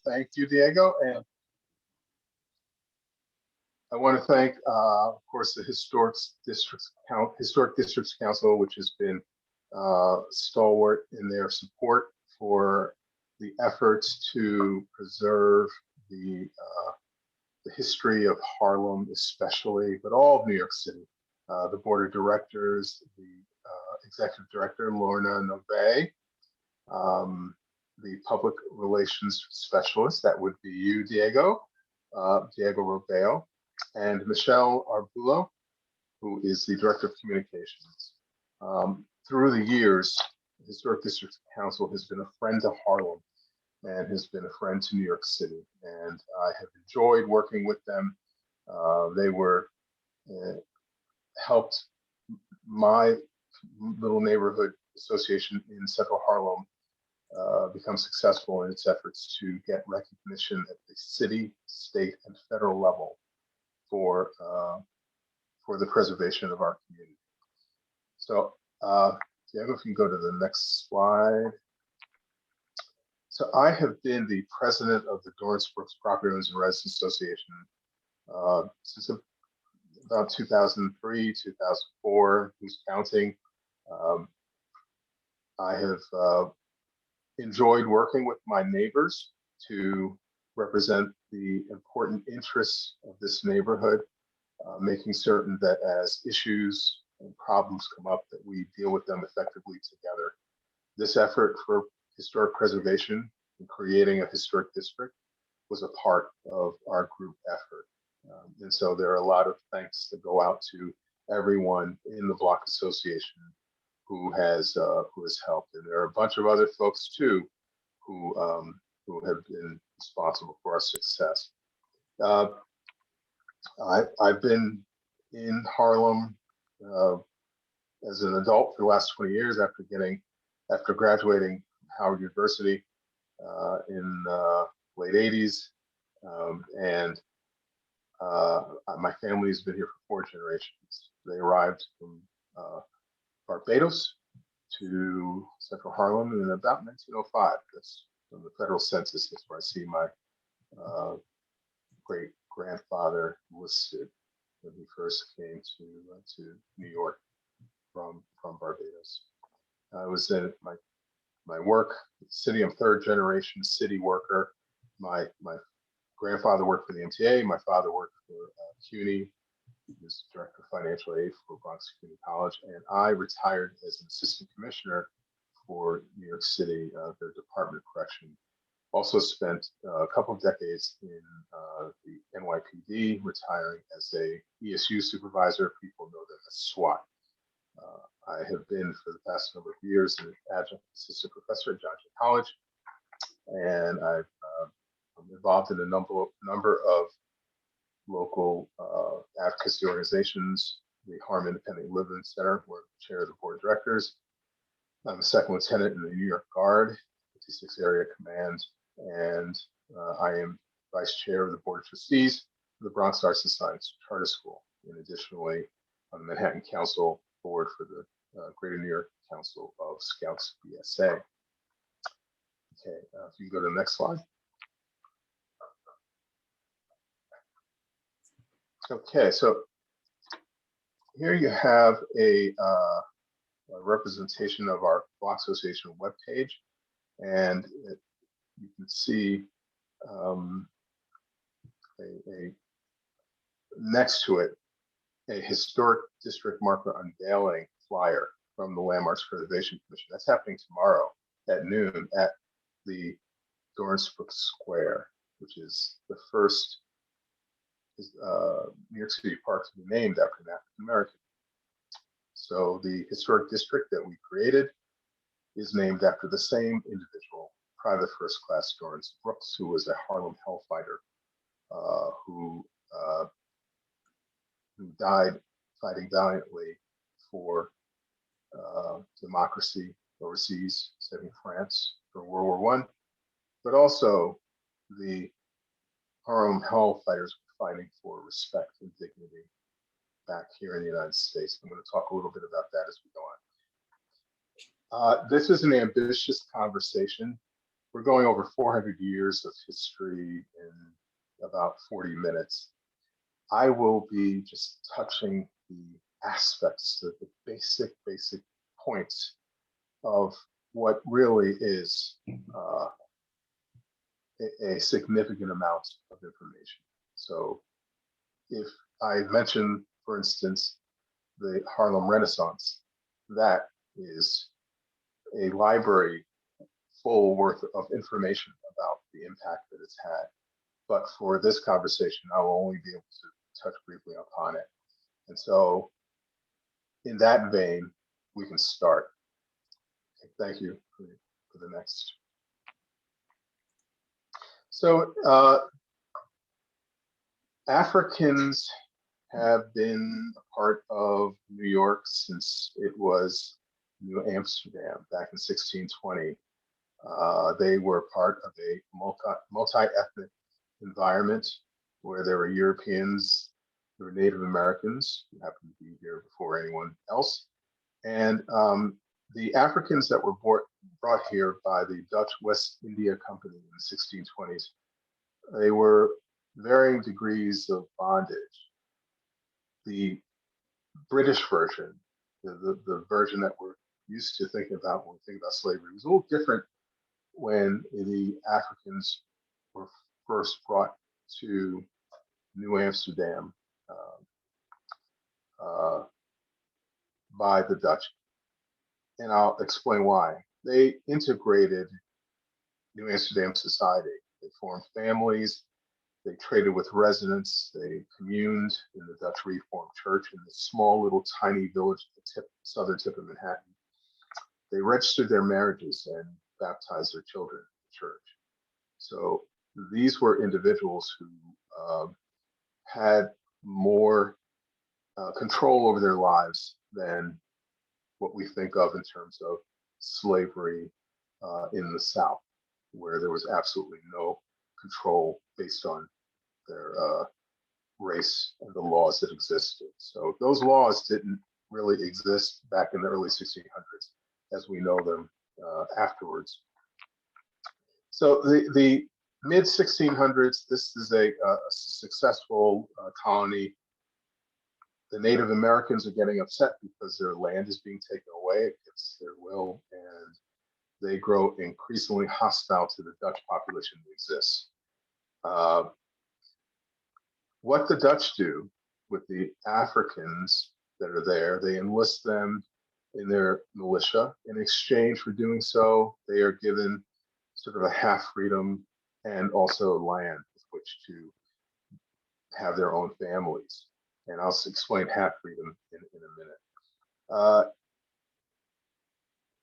Thank you, Diego. And I want to thank, of course, the Historic Districts Council, which has been stalwart in their support for the efforts to preserve the history of Harlem, especially, but all of New York City. The board of directors, the executive director, Lorna Nove, the public relations specialist, that would be you, Diego Robeo, and Michelle Arbulo, who is the director of communications. Through the years, the Historic Districts Council has been a friend to Harlem and has been a friend to New York City. And I have enjoyed working with them. They were helped my little neighborhood association in Central Harlem become successful in its efforts to get recognition at the city, state, and federal level for the preservation of our community. So, Diego, if you can go to the next slide. So I have been the president of the Dorrance Property Owners and Residents Association since about 2003, 2004, who's counting. I have enjoyed working with my neighbors to represent the important interests of this neighborhood, making certain that as issues and problems come up, that we deal with them effectively together. This effort for historic preservation and creating a historic district was a part of our group effort. And so there are a lot of thanks that go out to everyone in the Block Association who has helped. And there are a bunch of other folks too who have been responsible for our success. I've been in Harlem as an adult for the last 20 years after graduating from Howard University in late 80s. And my family has been here for 4 generations. They arrived from Barbados to Central Harlem in about 1905. That's from the federal census. That's where I see my great grandfather listed when he first came to New York from Barbados. I was in my work, city. I'm 3rd generation city worker. My grandfather worked for the MTA. My father worked for CUNY. He was director of financial aid for Bronx Community College, and I retired as an assistant commissioner for New York City, their Department of Correction. Also spent a couple of decades in the NYPD, retiring as a ESU supervisor. People know them as SWAT. I have been for the past number of years an Adjunct Assistant Professor at Johnson College, and I'm involved in a number of local advocacy organizations. The Harlem Independent Living Center, where I'm chair of the board of directors. I'm a second lieutenant in the New York Guard, 56 Area Command, and I am vice chair of the board of trustees for the Bronx Arts and Science Charter School. And additionally, on the Manhattan Council board for the Greater New York Council of Scouts BSA. Okay, if you can go to the next slide. Okay, so here you have a representation of our Block Association webpage, and you can see next to it a historic district marker unveiling flyer from the Landmarks Preservation Commission. That's happening tomorrow at noon at the Dorrance Square, which is the first New York City park to be named after an African American. So the historic district that we created is named after the same individual, Private First Class Dorrance Brooks, who was a Harlem hellfighter who died fighting valiantly for democracy overseas, saving France for World War I, but also the Harlem hellfighters were fighting for respect and dignity back here in the United States. I'm going to talk a little bit about that as we go on. This is an ambitious conversation. we're going over 400 years of history in about 40 minutes. I will be just touching the aspects, the basic points of what really is a significant amount of information. So if I mention, for instance, the Harlem Renaissance, that is a library full worth of information about the impact that it's had. But for this conversation, I will only be able to touch briefly upon it. And so in that vein, we can start. Okay, thank you for the next. So Africans have been a part of New York since it was New Amsterdam back in 1620. They were part of a multi-ethnic environment where there were Europeans, there were Native Americans who happened to be here before anyone else. And the Africans that were brought here by the Dutch West India Company in the 1620s, they were varying degrees of bondage. The British version, the version that we're used to thinking about when we think about slavery, was a little different when the Africans were first brought to New Amsterdam by the Dutch. And I'll explain why. They integrated New Amsterdam society. They formed families, they traded with residents, they communed in the Dutch Reformed Church in this small little tiny village at the southern tip of Manhattan. They registered their marriages and baptized their children in the church. So these were individuals who had more control over their lives than what we think of in terms of slavery in the South, where there was absolutely no control based on their race and the laws that existed. So those laws didn't really exist back in the early 1600s as we know them afterwards. So the mid 1600s, this is a successful colony. The Native Americans are getting upset because their land is being taken away against their will, and they grow increasingly hostile to the Dutch population that exists. What the Dutch do with the Africans that are there, they enlist them in their militia. In exchange for doing so, they are given sort of a half freedom and also land with which to have their own families. And I'll explain half freedom in a minute.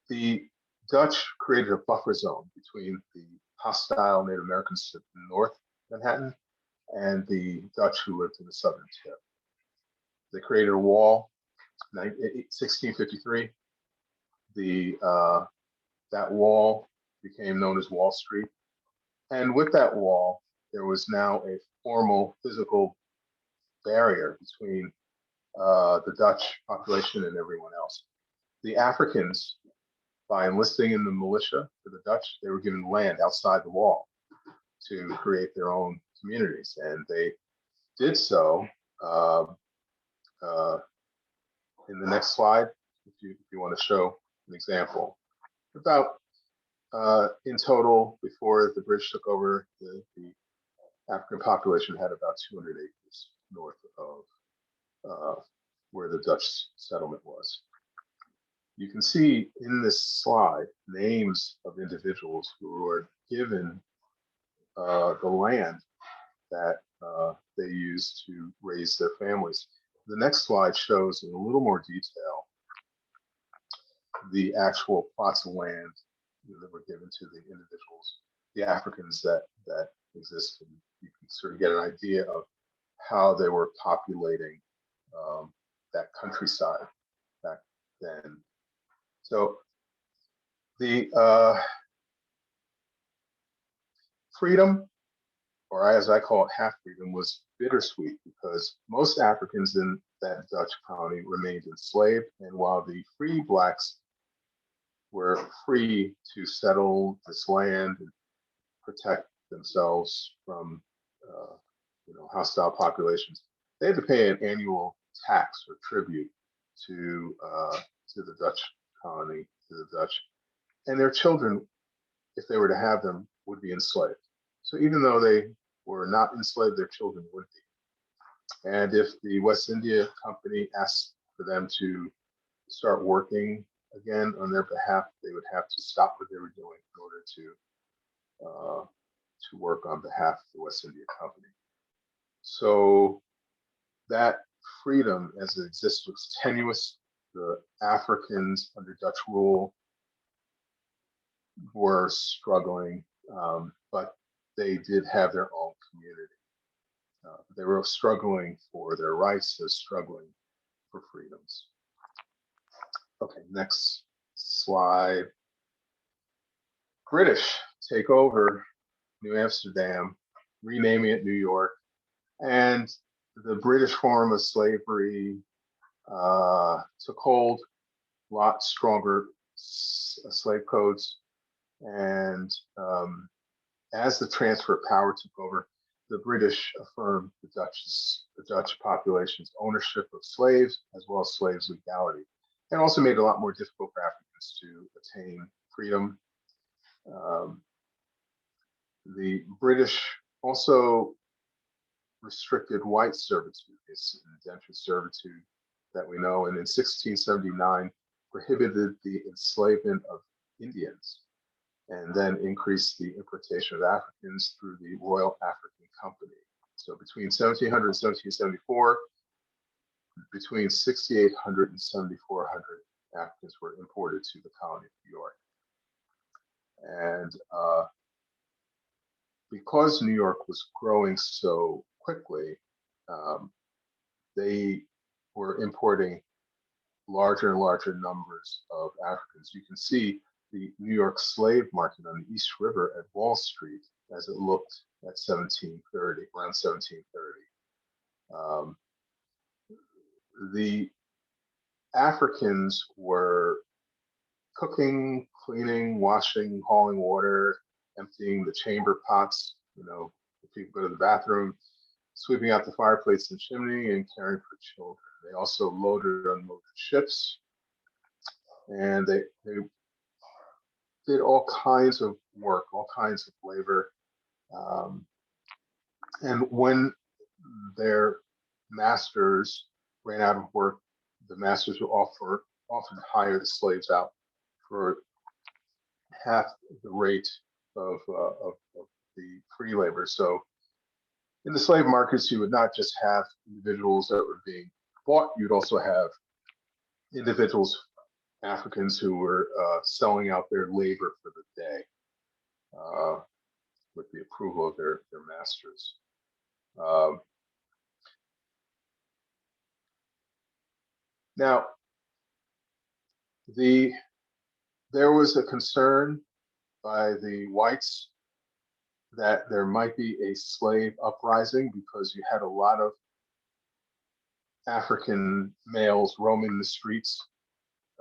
The Dutch created a buffer zone between the hostile Native Americans to the north Manhattan and the Dutch who lived in the southern tip. They created a wall, 1653. That wall became known as Wall Street. And with that wall, there was now a formal physical barrier between the Dutch population and everyone else. The Africans, by enlisting in the militia for the Dutch, they were given land outside the wall to create their own communities. And they did so in the next slide, if you want to show an example. About in total, before the British took over, the African population had about 200 acres north of where the Dutch settlement was. You can see in this slide names of individuals who were given the land that they used to raise their families. The next slide shows in a little more detail the actual plots of land that were given to the individuals, the Africans that existed. You can sort of get an idea of how they were populating that countryside back then. So the freedom, or as I call it, half freedom, was bittersweet because most Africans in that Dutch colony remained enslaved. And while the free blacks were free to settle this land and protect themselves from hostile populations, they had to pay an annual tax or tribute to the Dutch colony, to the Dutch, and their children, if they were to have them, would be enslaved. So even though they were not enslaved, their children would be. And if the West India Company asked for them to start working again on their behalf, they would have to stop what they were doing in order to work on behalf of the West India Company. So that freedom as it exists was tenuous. The Africans under Dutch rule were struggling, but they did have their own community. They were struggling for their rights, they're struggling for freedoms. Okay, next slide. British take over New Amsterdam, renaming it New York, and the British form of slavery took hold, a lot stronger slave codes, and as the transfer of power took over, the British affirmed the Dutch population's ownership of slaves as well as slaves' legality, and also made it a lot more difficult for Africans to attain freedom. The British also restricted white servitude, this indentured servitude that we know, and in 1679 prohibited the enslavement of Indians, and then increased the importation of Africans through the Royal African Company. So between 1700 and 1774, between 6,800 and 7,400 Africans were imported to the colony of New York. And because New York was growing so quickly, they were importing larger and larger numbers of Africans. You can see the New York slave market on the East River at Wall Street as it looked at 1730, around 1730. The Africans were cooking, cleaning, washing, hauling water, emptying the chamber pots, if people go to the bathroom, sweeping out the fireplace and chimney, and caring for children. They also loaded and unloaded ships, and they did all kinds of work, all kinds of labor. And when their masters ran out of work, the masters would often hire the slaves out for half the rate of the free labor. So in the slave markets, you would not just have individuals that were being bought, you'd also have individuals, Africans, who were selling out their labor for the day with the approval of their masters. Now, there was a concern by the whites that there might be a slave uprising because you had a lot of African males roaming the streets,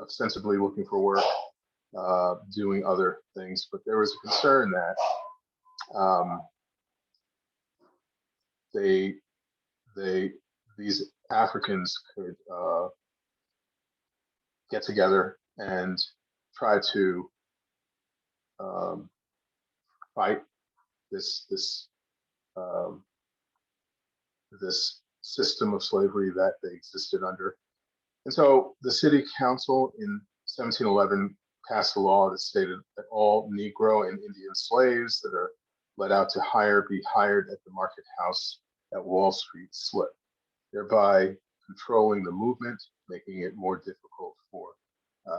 ostensibly looking for work, doing other things. But there was a concern that these Africans could get together and try to fight this system of slavery that they existed under. And so the city council in 1711 passed a law that stated that all Negro and Indian slaves that are let out to hire be hired at the market house at Wall Street slip, thereby controlling the movement, making it more difficult for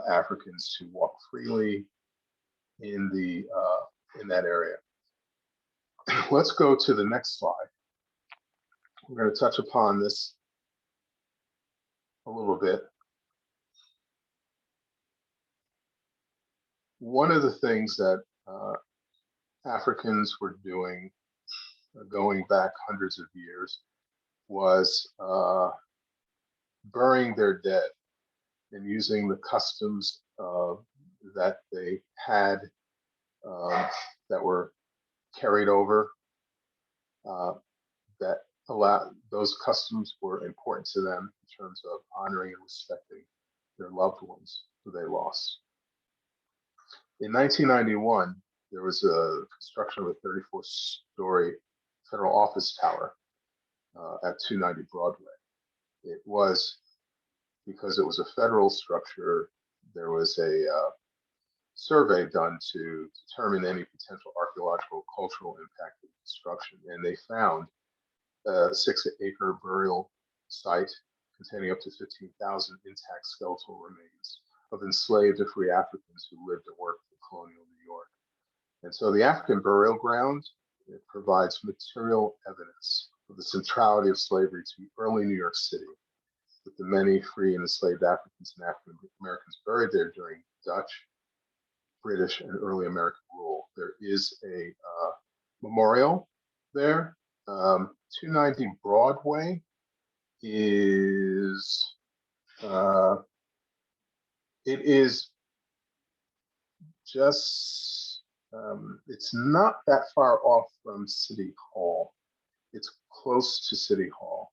Africans to walk freely in that area. Let's go to the next slide. We're going to touch upon this a little bit. One of the things that Africans were doing, going back hundreds of years, was burying their dead and using the customs that they had that were carried over, that those customs were important to them in terms of honoring and respecting their loved ones who they lost. In 1991, there was a construction of a 34-story federal office tower at 290 Broadway. It was, because it was a federal structure, there was a survey done to determine any potential archaeological cultural impact of construction, and they found a 6-acre burial site containing up to 15,000 intact skeletal remains of enslaved and free Africans who lived and worked in colonial New York. And so the African burial ground, it provides material evidence of the centrality of slavery to early New York City, with the many free and enslaved Africans and African Americans buried there during Dutch, British, and early American rule. There is a memorial there. 290 Broadway is, it is just, it's not that far off from City Hall. It's close to City Hall.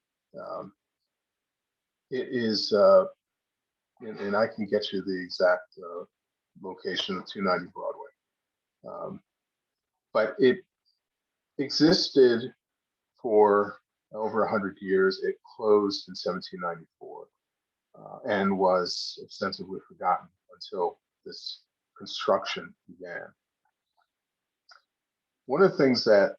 It is, and I can get you the exact location of 290 Broadway. But it existed for over 100 years. It closed in 1794 and was ostensibly forgotten until this construction began. One of the things that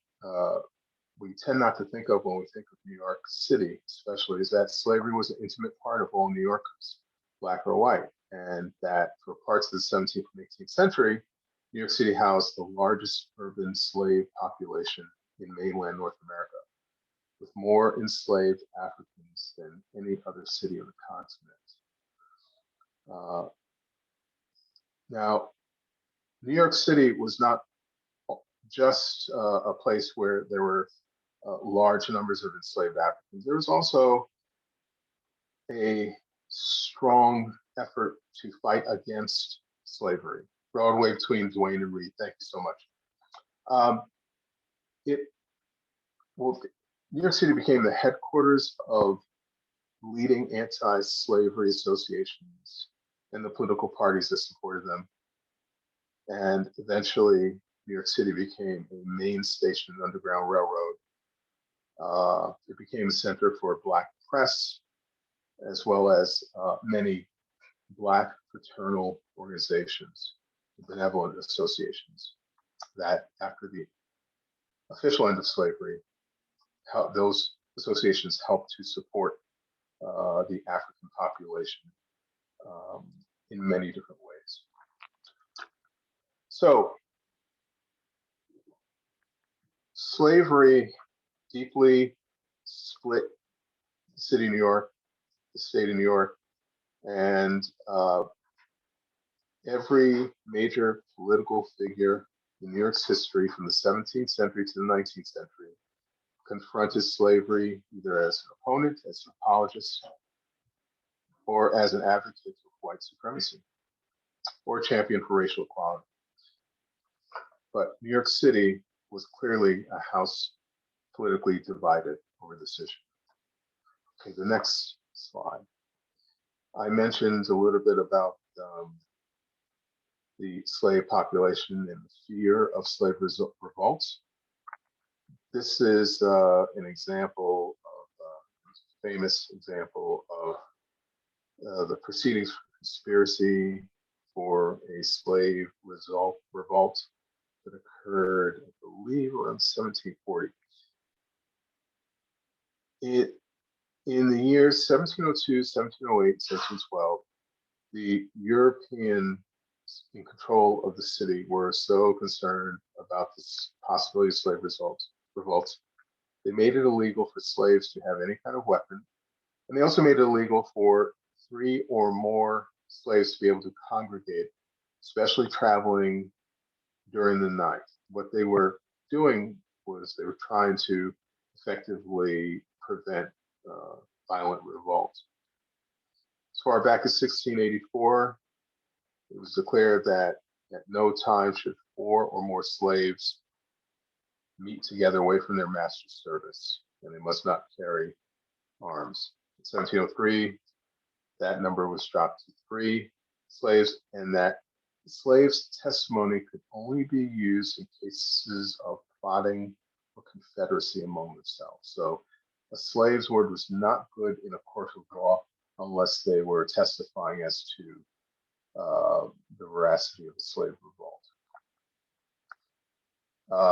we tend not to think of when we think of New York City, especially, is that slavery was an intimate part of all New Yorkers, Black or white, and that for parts of the 17th and 18th century, New York City housed the largest urban slave population in mainland North America, with more enslaved Africans than any other city on the continent. Now, New York City was not just a place where there were large numbers of enslaved Africans. There was also a strong effort to fight against slavery. Broadway between Duane and Reed. Thank you so much. New York City became the headquarters of leading anti-slavery associations and the political parties that supported them. And eventually, New York City became a main station of the Underground Railroad. It became a center for Black press, as well as many Black fraternal organizations, benevolent associations, that after the official end of slavery, those associations helped to support the African population in many different ways. So, slavery deeply split the city of New York, the state of New York, and every major political figure in New York's history from the 17th century to the 19th century confronted slavery either as an opponent, as an apologist, or as an advocate of white supremacy, or a champion for racial equality. But New York City was clearly a house politically divided over this issue. Okay, the next slide. I mentioned a little bit about the slave population and the fear of slave revolts. This is an example of a famous example of the proceedings for conspiracy for a slave revolt that occurred, I believe, around 1740. In the years 1702, 1708, 1712, the Europeans in control of the city were so concerned about this possibility of slave revolts. They made it illegal for slaves to have any kind of weapon, and they also made it illegal for 3 or more slaves to be able to congregate, especially traveling during the night. What they were doing was they were trying to effectively prevent violent revolt. As far back as 1684, it was declared that at no time should 4 or more slaves meet together away from their master's service, and they must not carry arms. In 1703, that number was dropped to 3 slaves, and that the slave's testimony could only be used in cases of plotting or confederacy among themselves. So a slave's word was not good in a court of law unless they were testifying as to the veracity of the slave revolt.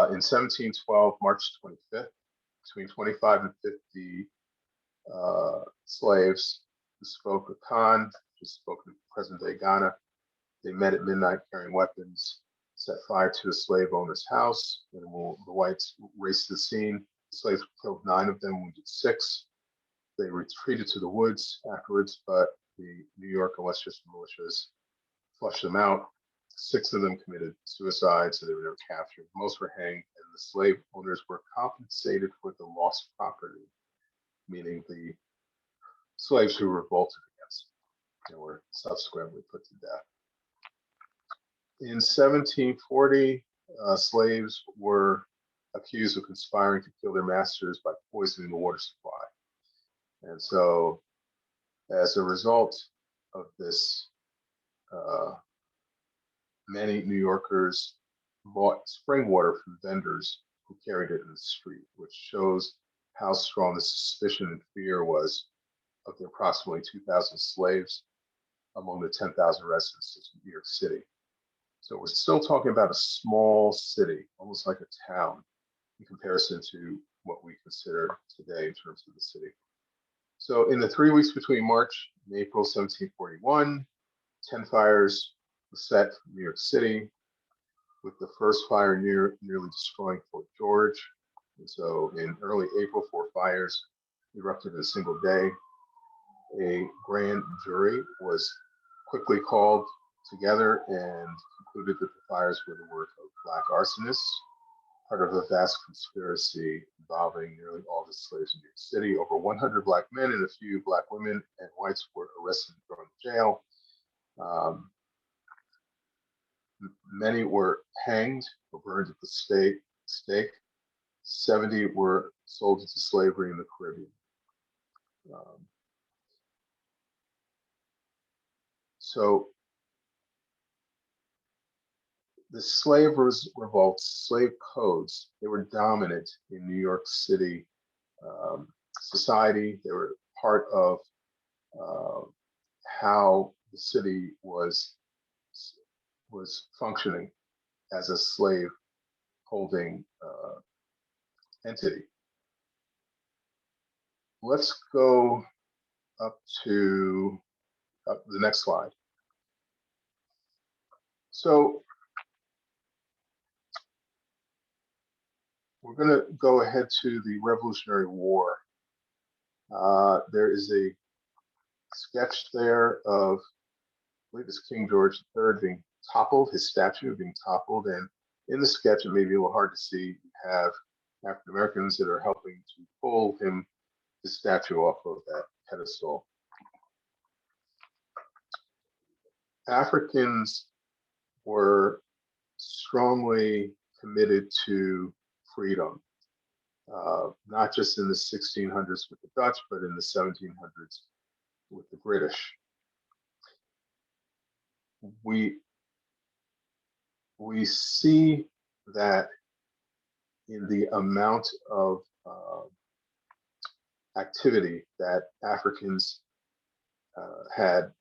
In 1712, March 25th, between 25 and 50 slaves who spoke Akan, who spoke in present-day Ghana, they met at midnight carrying weapons, set fire to a slave owner's house, and the whites raced to the scene. The slaves killed 9 of them, wounded 6. They retreated to the woods afterwards, but the New York and Westchester militias flushed them out. 6 of them committed suicide, so they were never captured. Most were hanged, and the slave owners were compensated for the lost property, meaning the slaves who revolted against them and were subsequently put to death. In 1740, slaves were accused of conspiring to kill their masters by poisoning the water supply. And so, as a result of this, many New Yorkers bought spring water from vendors who carried it in the street, which shows how strong the suspicion and fear was of the approximately 2,000 slaves among the 10,000 residents of New York City. So we're still talking about a small city, almost like a town, in comparison to what we consider today in terms of the city. So in the 3 weeks between March and April 1741, 10 fires were set in New York City, with the first fire nearly destroying Fort George. And so in early April, 4 fires erupted in a single day. A grand jury was quickly called together and concluded that the fires were the work of black arsonists, part of a vast conspiracy involving nearly all the slaves in New York City. Over 100 black men and a few black women and whites were arrested and thrown in jail. Many were hanged or burned at the stake. 70 were sold into slavery in the Caribbean. So the slave revolts, slave codes, they were dominant in New York City society. They were part of how the city was functioning as a slave holding entity. Let's go up to the next slide. So we're going to go ahead to the Revolutionary War. There is a sketch there of, I believe it's King George III being toppled, his statue being toppled. And in the sketch, it may be a little hard to see, you have African Americans that are helping to pull his statue off of that pedestal. Africans were strongly committed to freedom, not just in the 1600s with the Dutch, but in the 1700s with the British. We see that in the amount of activity that Africans had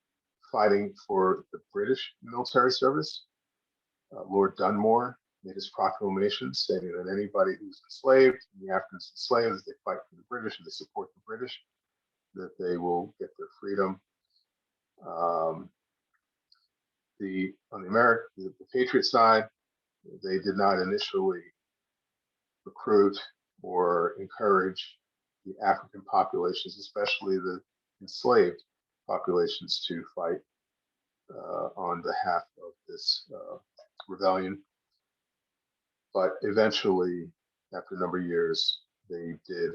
fighting for the British military service. Lord Dunmore made his proclamation stating that anybody who's enslaved, and the Africans enslaved, they fight for the British and they support the British, that they will get their freedom. On the Patriot side, they did not initially recruit or encourage the African populations, especially the enslaved populations, to fight on behalf of this rebellion. But eventually, after a number of years, they did.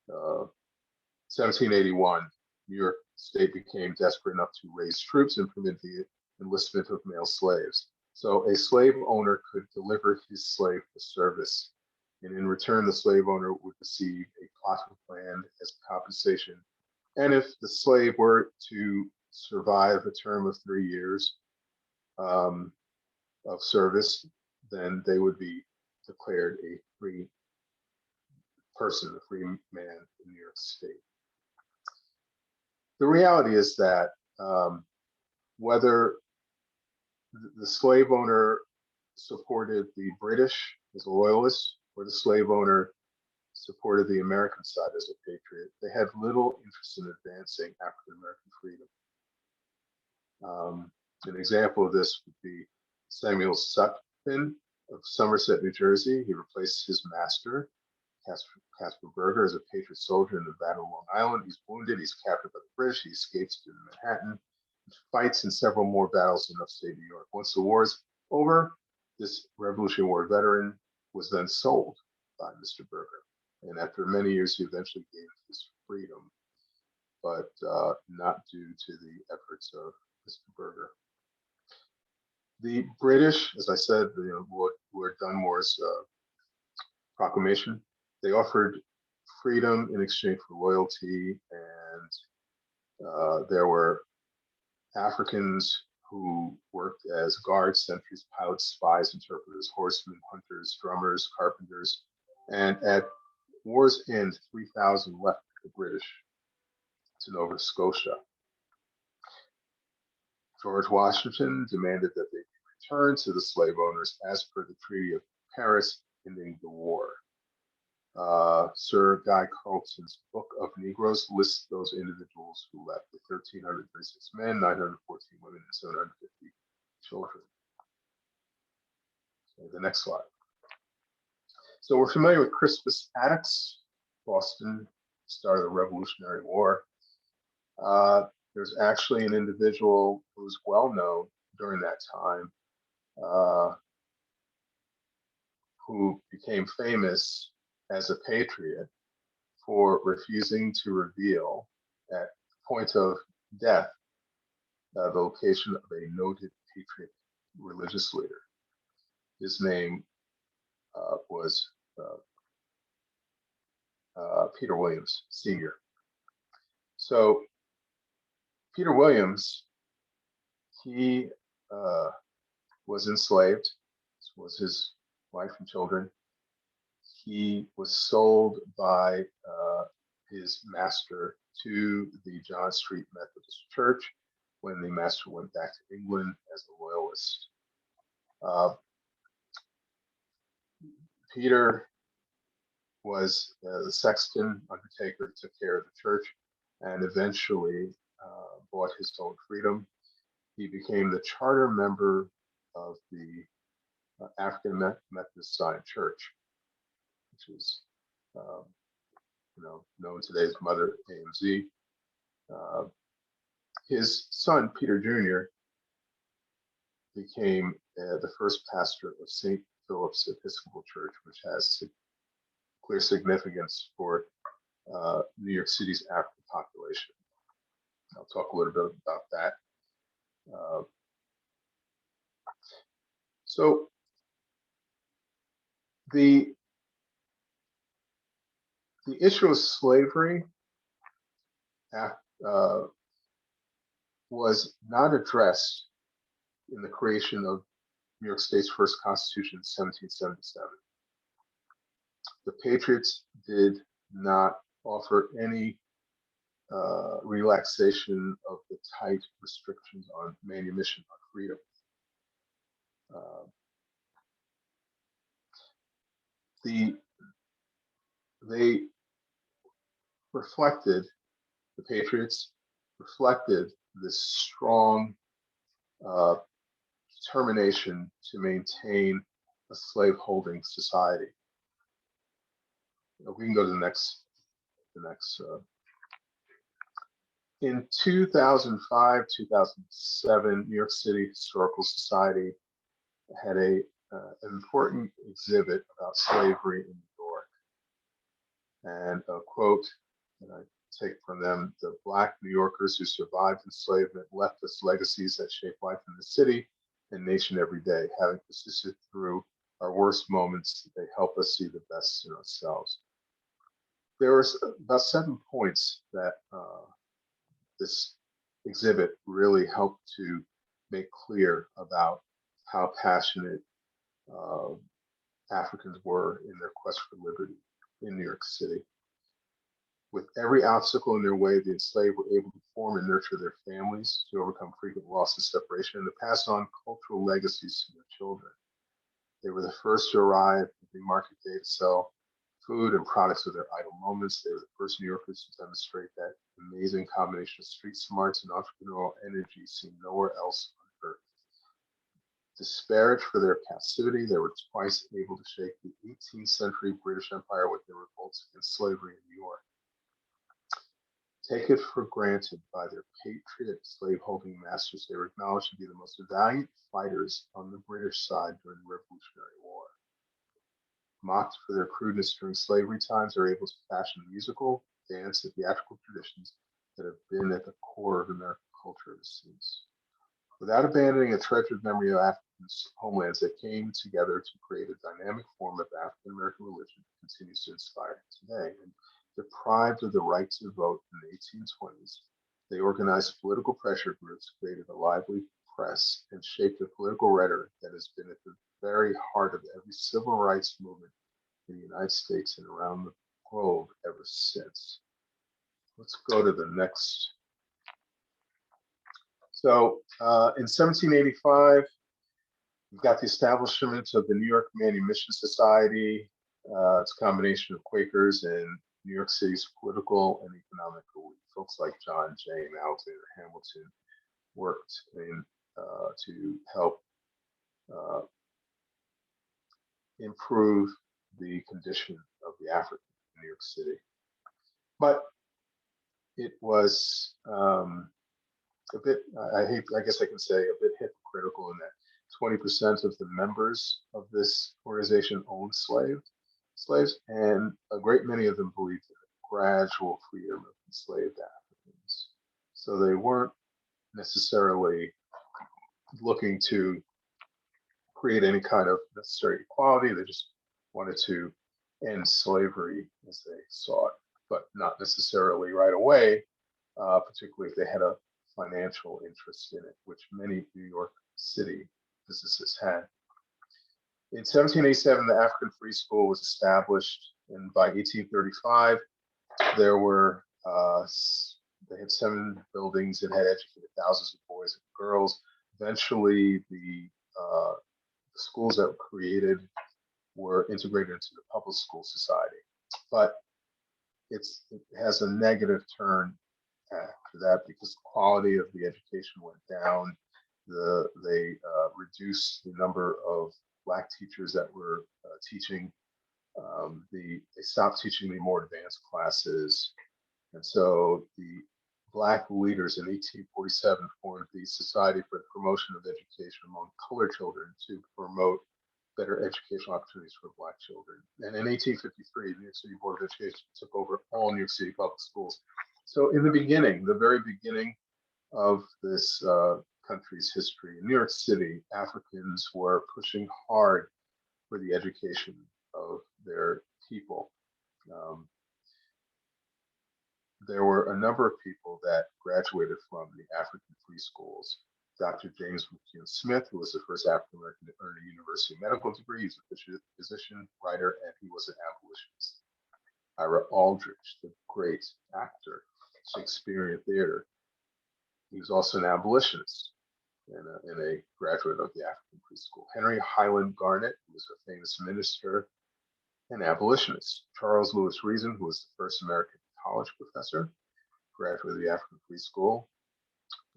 1781, New York State became desperate enough to raise troops and permit the enlistment of male slaves. So a slave owner could deliver his slave for service and in return, the slave owner would receive a plot of land as compensation. And if the slave were to survive a term of 3 years of service, then they would be declared a free person, a free man in New York State. The reality is that whether the slave owner supported the British as a loyalist or the slave owner supported the American side as a patriot, they had little interest in advancing African American freedom. An example of this would be Samuel Sutphin of Somerset, New Jersey. He replaced his master, Caspar Berger, as a patriot soldier in the Battle of Long Island. He's wounded, he's captured by the British, he escapes to Manhattan, fights in several more battles in upstate New York. Once the war is over, this Revolutionary War veteran was then sold by Mr. Berger. And after many years, he eventually gained his freedom, but not due to the efforts of Mr. Berger. The British, as I said, were Dunmore's proclamation. They offered freedom in exchange for loyalty, and there were Africans who worked as guards, sentries, pilots, spies, interpreters, horsemen, hunters, drummers, carpenters, and at war's end, 3,000 left the British to Nova Scotia. George Washington demanded that they be returned to the slave owners as per the Treaty of Paris, ending the war. Sir Guy Carleton's Book of Negroes lists those individuals who left, with 1,336 men, 914 women, and 750 children. Okay, the next slide. So we're familiar with Crispus Attucks, Boston, start of the Revolutionary War. There's actually an individual who's well known during that time who became famous as a patriot for refusing to reveal at the point of death the location of a noted patriot religious leader. His name was Peter Williams, Sr. So Peter Williams, he was enslaved, this was his wife and children. He was sold by his master to the John Street Methodist Church when the master went back to England as a loyalist. Peter was the sexton, undertaker, took care of the church, and eventually bought his own freedom. He became the charter member of the African Methodist Zion Church, which is known today as Mother AMZ. His son, Peter Jr., became the first pastor of St. Philip's Episcopal Church, which has clear significance for New York City's African population. I'll talk a little bit about that. So the issue of slavery was not addressed in the creation of New York State's first Constitution in 1777. The Patriots did not offer any relaxation of the tight restrictions on manumission, on freedom. They reflected, the Patriots reflected this strong determination to maintain a slaveholding society. We can go to the next. In 2005, 2007, New York City Historical Society had an important exhibit about slavery in New York. And a quote that I take from them: "The Black New Yorkers who survived enslavement left us legacies that shape life in the city and nation every day, having persisted through our worst moments, they help us see the best in ourselves. There were about 7 points that this exhibit really helped to make clear about how passionate Africans were in their quest for liberty in New York City. With every obstacle in their way, the enslaved were able to form and nurture their families, to overcome frequent loss and separation, and to pass on cultural legacies to their children. They were the first to arrive at the market day to sell food and products of their idle moments. They were the first New Yorkers to demonstrate that amazing combination of street smarts and entrepreneurial energy seen nowhere else on earth. Disparaged for their passivity, they were twice able to shake the 18th century British Empire with their revolts against slavery in New York. Taken for granted by their patriot slaveholding masters, they were acknowledged to be the most valiant fighters on the British side during the Revolutionary War. Mocked for their crudeness during slavery times, they were able to fashion musical, dance, and theatrical traditions that have been at the core of American culture ever since. Without abandoning a treasured memory of African homelands, they came together to create a dynamic form of African American religion that continues to inspire today. And deprived of the right to vote in the 1820s, they organized political pressure groups, created a lively press, and shaped a political rhetoric that has been at the very heart of every civil rights movement in the United States and around the globe ever since. Let's go to the next. So in 1785, we've got the establishment of the New York Manumission Society. It's a combination of Quakers and New York City's political and economic elite. Folks like John Jay and Alexander Hamilton worked to help improve the condition of the African in New York City. But it was a bit, I guess I can say, a bit hypocritical in that 20% of the members of this organization owned slaves, and a great many of them believed in the gradual freedom of enslaved Africans. So they weren't necessarily looking to create any kind of necessary equality. They just wanted to end slavery as they saw it, but not necessarily right away, particularly if they had a financial interest in it, which many New York City businesses had. In 1787, the African Free School was established, and by 1835, there were they had 7 buildings that had educated thousands of boys and girls. Eventually, the schools that were created were integrated into the public school society, but it has a negative turn after that because the quality of the education went down. They reduced the number of Black teachers that were teaching. They stopped teaching the more advanced classes, and so the Black leaders in 1847 formed the Society for the Promotion of Education Among Colored Children to promote better educational opportunities for Black children. And in 1853, the New York City Board of Education took over all New York City public schools. So in the beginning, the very beginning of this country's history, in New York City, Africans were pushing hard for the education of their people. There were a number of people that graduated from the African free schools. Dr. James McCune Smith, who was the first African American to earn a university medical degree, he's a physician, writer, and he was an abolitionist. Ira Aldrich, the great actor, Shakespearean theater, he was also an abolitionist and a graduate of the African Free School. Henry Highland Garnet, who was a famous minister and abolitionist. Charles Lewis Reason, who was the first American college professor, graduate of the African Free School,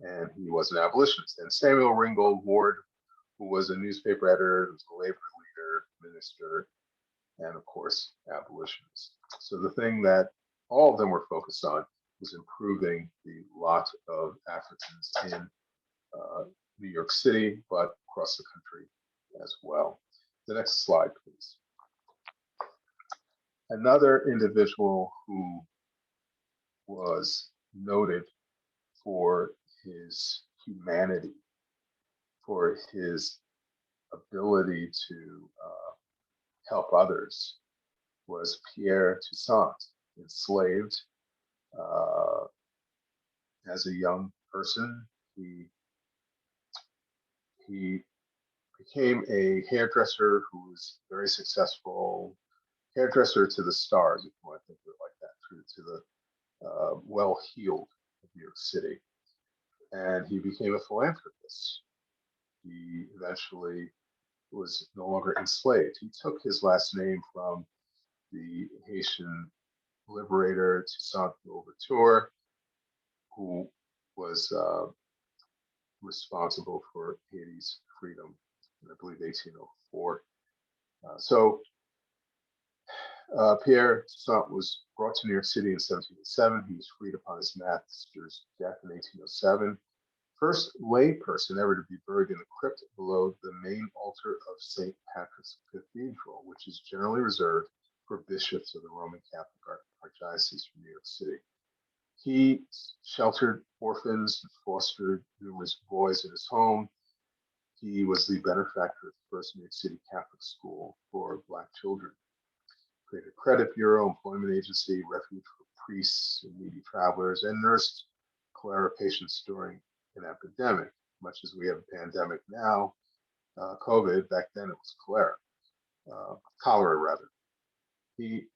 and he was an abolitionist. And Samuel Ringgold Ward, who was a newspaper editor, who was a labor leader, minister, and of course, abolitionist. So the thing that all of them were focused on was improving the lot of Africans in New York City, but across the country as well. The next slide, please. Another individual who was noted for his humanity, for his ability to help others was Pierre Toussaint, enslaved as a young person. He became a hairdresser who was very successful, hairdresser to the stars, if you want to think of it like that, to the well-heeled of New York City. And he became a philanthropist. He eventually was no longer enslaved. He took his last name from the Haitian liberator Toussaint Louverture, who was responsible for Haiti's freedom in, I believe, 1804. Pierre Toussaint was brought to New York City in 1707. He was freed upon his master's death in 1807. First lay person ever to be buried in a crypt below the main altar of St. Patrick's Cathedral, which is generally reserved for bishops of the Roman Catholic Archdiocese from New York City. He sheltered orphans and fostered numerous boys in his home. He was the benefactor of the first New York City Catholic school for Black children. Created a credit bureau, employment agency, refuge for priests and needy travelers, and nursed cholera patients during an epidemic. Much as we have a pandemic now, COVID, back then it was cholera rather. He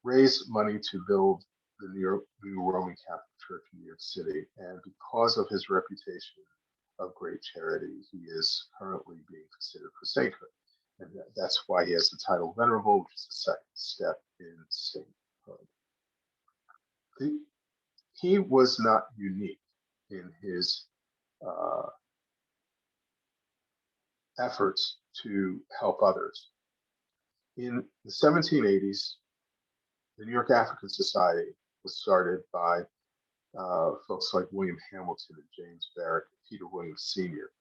raised money to build the new Roman Catholic Church in New York City, and because of his reputation of great charity, he is currently being considered for sainthood. And that's why he has the title Venerable, which is the second step in sainthood. He was not unique in his efforts to help others. In the 1780s, the New York African Society was started by folks like William Hamilton and James Barrett and Peter Williams Sr.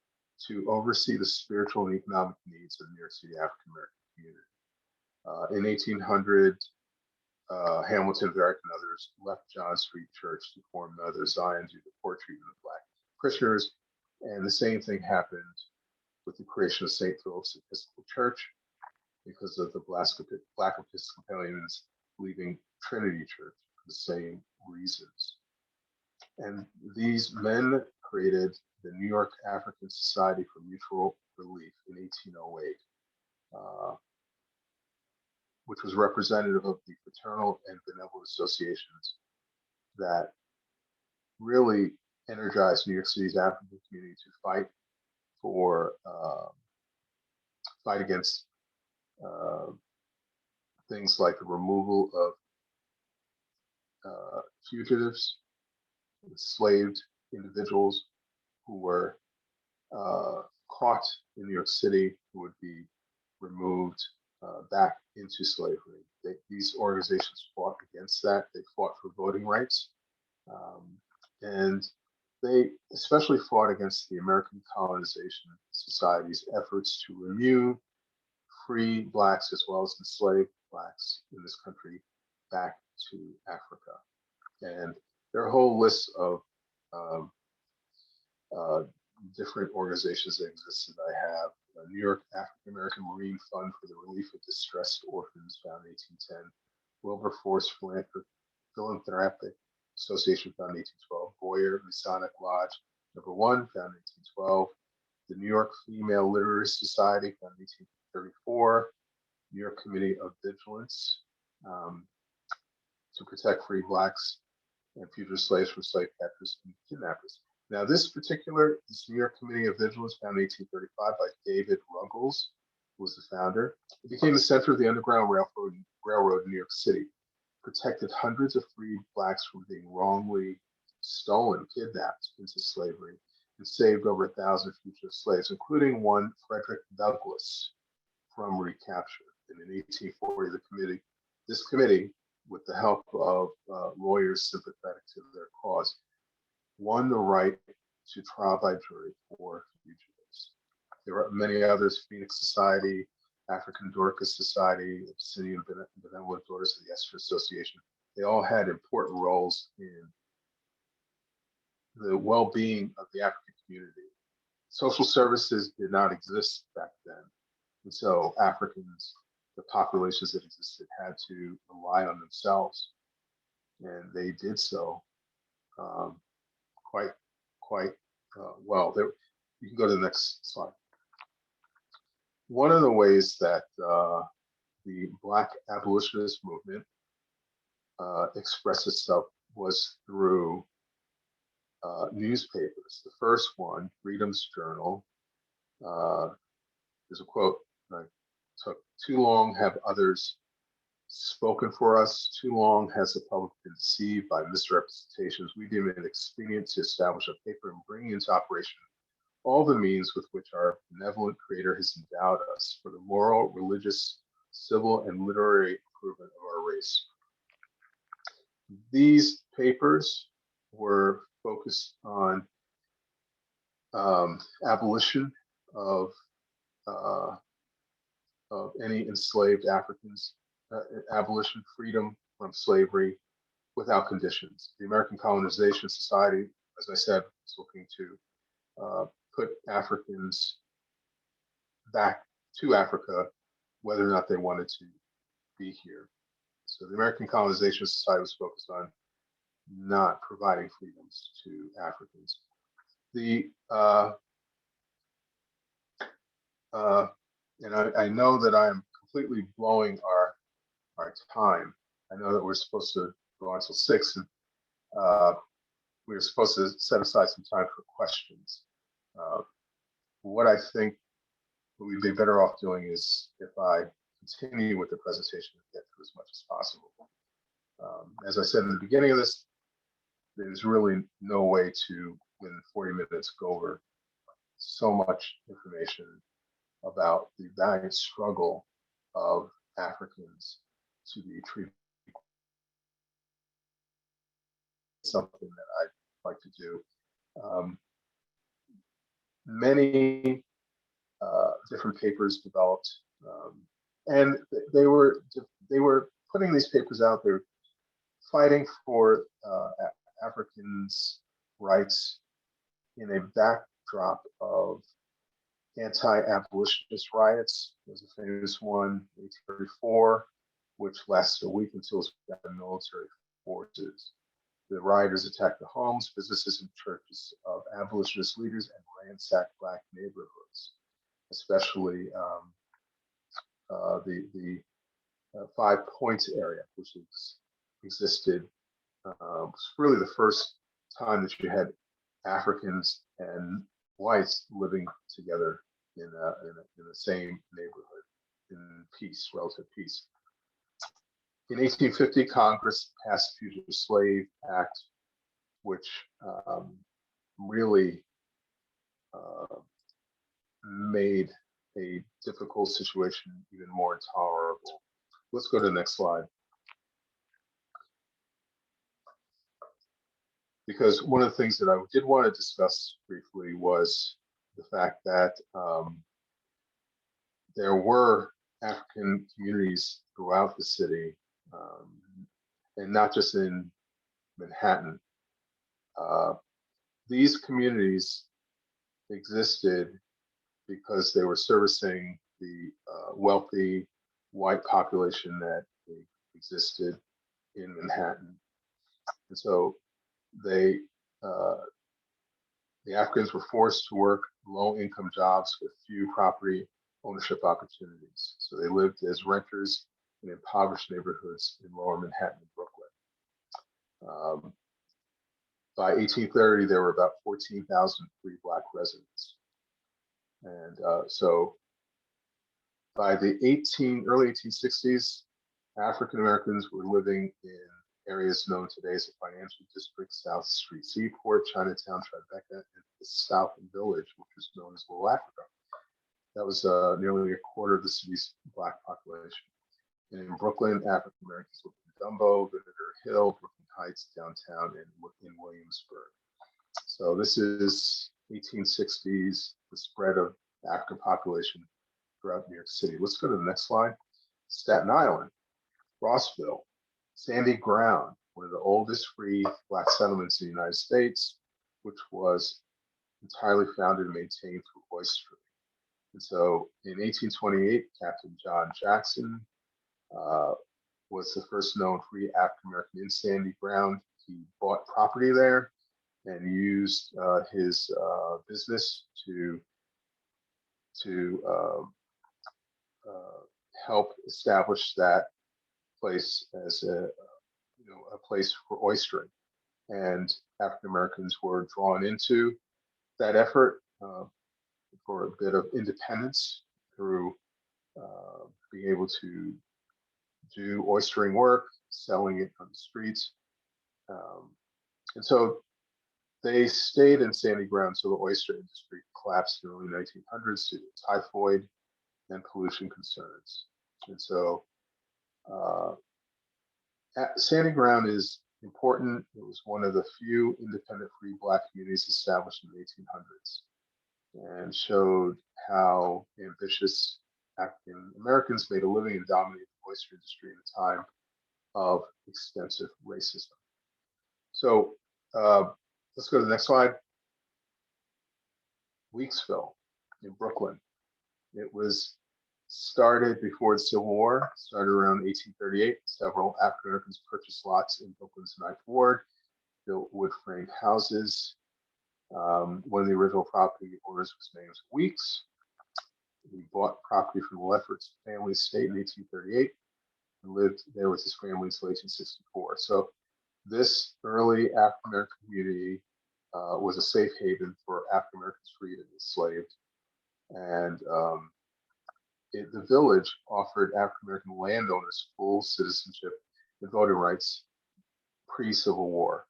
to oversee the spiritual and economic needs of the New York City African American community. In 1800, Hamilton, Barrett, and others left John Street Church to form Mother Zion due to poor treatment of Black parishioners, and the same thing happened with the creation of St. Philip's Episcopal Church because of the Black Episcopalians leaving Trinity Church for the same reasons. And these men created the New York African Society for Mutual Relief in 1808, which was representative of the fraternal and benevolent associations that really energized New York City's African community to fight against things like the removal of fugitives, enslaved individuals who were caught in New York City, who would be removed back into slavery. These organizations fought against that. They fought for voting rights. And they especially fought against the American colonization society's efforts to remove free Blacks as well as enslaved Blacks in this country back to Africa. And there are a whole list of different organizations that exist that I have. New York African American Marine Fund for the Relief of Distressed Orphans, founded in 1810. Wilberforce Philanthropic Association, founded in 1812. Boyer Masonic Lodge #1, founded in 1812. The New York Female Literary Society, founded in 1834. New York Committee of Vigilance to protect free Blacks and fugitive slaves from slave catchers and kidnappers. Now, this New York Committee of Vigilance, founded in 1835 by David Ruggles, who was the founder, it became the center of the Underground Railroad in New York City, protected hundreds of free Blacks from being wrongly stolen, kidnapped into slavery, and saved over 1,000 fugitive slaves, including one Frederick Douglass, from recapture. And in 1840, this committee, with the help of lawyers sympathetic to their cause, won the right to trial by jury for fugitives. There were many others: Phoenix Society, African Dorcas Society, Abyssinian Benevolent Daughters of the Esther Association. They all had important roles in the well-being of the African community. social services did not exist back then. And so Africans, the populations that existed, had to rely on themselves. And they did so quite well. You can go to the next slide. One of the ways that the Black abolitionist movement expressed itself was through newspapers. The first one, Freedom's Journal, there's a quote, took too long have others spoken for us, too long has the public been deceived by misrepresentations. We deem it expedient to establish a paper and bring into operation all the means with which our benevolent creator has endowed us for the moral, religious, civil, and literary improvement of our race. These papers were focused on abolition of any enslaved Africans, abolition, freedom from slavery without conditions. The American Colonization Society, as I said, is looking to put Africans back to Africa, whether or not they wanted to be here. So the American Colonization Society was focused on not providing freedoms to Africans. And I know that I am completely blowing our time. I know that we're supposed to go until 6, and we were supposed to set aside some time for questions. What I think we'd be better off doing is if I continue with the presentation and get through as much as possible. As I said in the beginning of this, there's really no way to, within 40 minutes, go over so much information about the valiant struggle of Africans to be treated. Something that I'd like to do. Many different papers developed, and they were putting these papers out there, fighting for Africans' rights in a backdrop of anti-abolitionist riots. There's a famous one, 1834, which lasted a week until the military forces. The rioters attacked the homes, businesses, and churches of abolitionist leaders and ransacked Black neighborhoods, especially the 5 Points area, which existed. Was really the first time that you had Africans and whites living together in the same neighborhood in peace, relative peace. In 1850, Congress passed the Fugitive Slave Act, which really made a difficult situation even more intolerable. Let's go to the next slide. Because one of the things that I did want to discuss briefly was the fact that there were African communities throughout the city, and not just in Manhattan. These communities existed because they were servicing the wealthy white population that existed in Manhattan. And so the Africans were forced to work low-income jobs with few property ownership opportunities. So they lived as renters in impoverished neighborhoods in lower Manhattan and Brooklyn. By 1830, there were about 14,000 free Black residents. And so by the early 1860s, African Americans were living in areas known today as the Financial District, South Street Seaport, Chinatown, Tribeca, and the South Village, which was known as Little Africa. That was nearly a quarter of the city's Black population. And in Brooklyn, African Americans lived in Dumbo, Vinegar Hill, Brooklyn Heights, downtown, and in Williamsburg. So this is 1860s, the spread of African population throughout New York City. Let's go to the next slide. Staten Island, Rossville, Sandy Ground, one of the oldest free Black settlements in the United States, which was entirely founded and maintained through oystering. And so in 1828, Captain John Jackson was the first known free African American in Sandy Ground. He bought property there and used his business to help establish that place as a place for oystering. And African Americans were drawn into that effort for a bit of independence through being able to do oystering work, selling it on the streets. And so they stayed in Sandy Ground until the oyster industry collapsed in the early 1900s due to typhoid and pollution concerns. And so Sandy Ground is important. It was one of the few independent free Black communities established in the 1800s and showed how ambitious African Americans made a living and dominated the oyster industry in a time of extensive racism. So let's go to the next slide. Weeksville in Brooklyn. It was started before the Civil War, started around 1838. Several African Americans purchased lots in Brooklyn's Ninth Ward, built wood framed houses. One of the original property owners was named Weeks. He bought property from the Lefferts family estate in 1838 and lived there with his family until 1864. So this early African American community was a safe haven for African Americans freed and enslaved. And the village offered African American landowners full citizenship and voting rights pre-Civil War.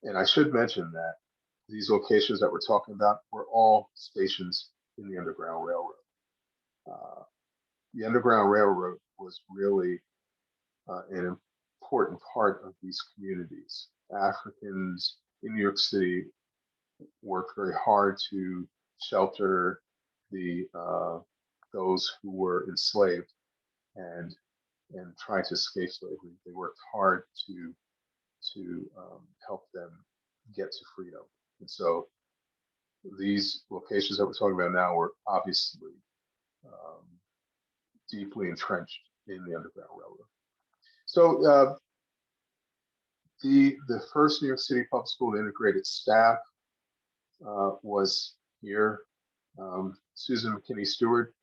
And I should mention that these locations that we're talking about were all stations in the Underground Railroad. The Underground Railroad was really an important part of these communities. Africans in New York City worked very hard to shelter those who were enslaved and trying to escape slavery. They worked hard to help them get to freedom. And so these locations that we're talking about now were obviously deeply entrenched in the Underground Railroad. So the first New York City public school integrated staff was here. Susan McKinney Stewart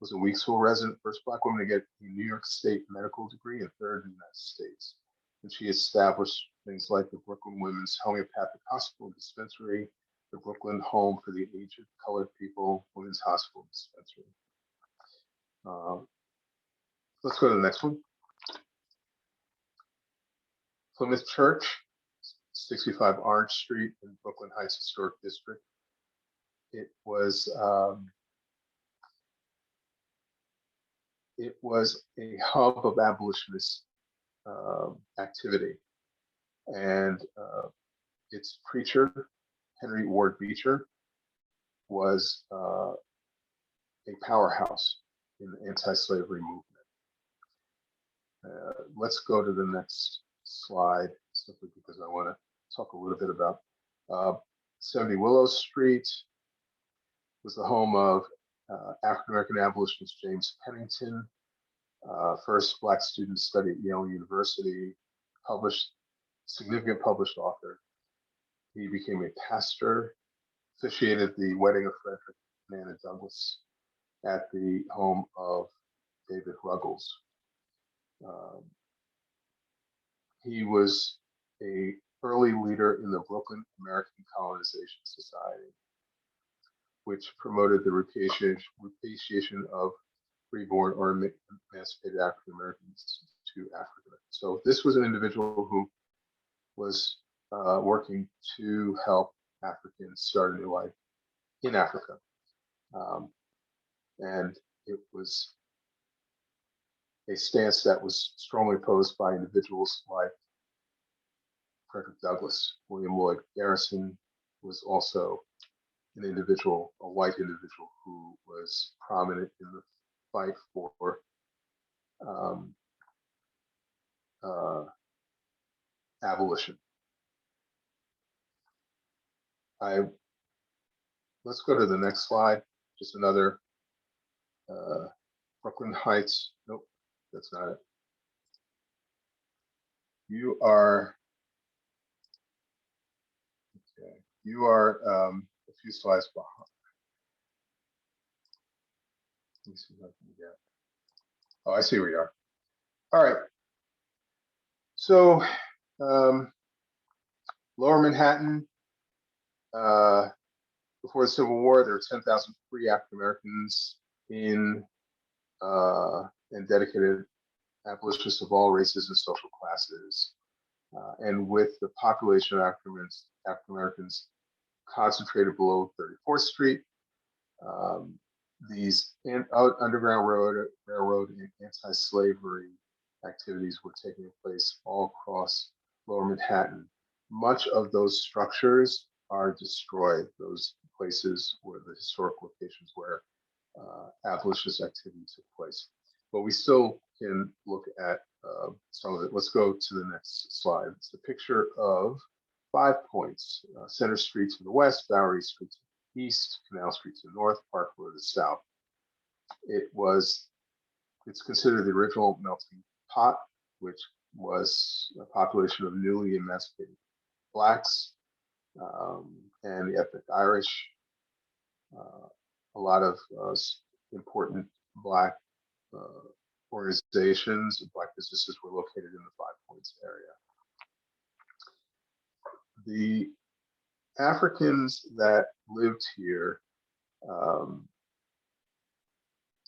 was a Weeksville resident, first Black woman to get a New York State medical degree and third in the United States. And she established things like the Brooklyn Women's Homeopathic Hospital and Dispensary, the Brooklyn Home for the Aged Colored People, Women's Hospital and Dispensary. Let's go to the next one. Plymouth Church, 65 Orange Street in Brooklyn Heights Historic District. It was a hub of abolitionist activity, and its preacher, Henry Ward Beecher, was a powerhouse in the anti-slavery movement. Let's go to the next slide, simply because I want to talk a little bit about 70 Willow Street. Was the home of African American abolitionist James Pennington, first Black student to study at Yale University, significant published author. He became a pastor, officiated the wedding of Frederick and Anna Douglass at the home of David Ruggles. He was an early leader in the Brooklyn American Colonization Society, which promoted the repatriation of reborn or emancipated African Americans to Africa. So this was an individual who was working to help Africans start a new life in Africa. And it was a stance that was strongly opposed by individuals like Frederick Douglass. William Lloyd Garrison was also an individual, a white individual, who was prominent in the fight for abolition. I let's go to the next slide. Just another Brooklyn Heights. Nope, that's not it. You are okay. You are a few slides behind. Let me see if I can get. Oh, I see where you are. All right. So, Lower Manhattan. Before the Civil War, there were 10,000 free African Americans in and dedicated abolitionists of all races and social classes. And with the population of African Americans concentrated below 34th Street, these Underground Railroad and anti-slavery activities were taking place all across Lower Manhattan. Much of those structures are destroyed, those places where the historic locations where abolitionist activity took place. But we still can look at some of it. Let's go to the next slide. It's a picture of 5 Points, Center Street to the west, Bowery Street to the east, Canal Street to the north, Park Road to the south. It's considered the original melting pot, which was a population of newly emancipated Blacks and the ethnic Irish. A lot of important Black organizations and Black businesses were located in the 5 Points area. The Africans that lived here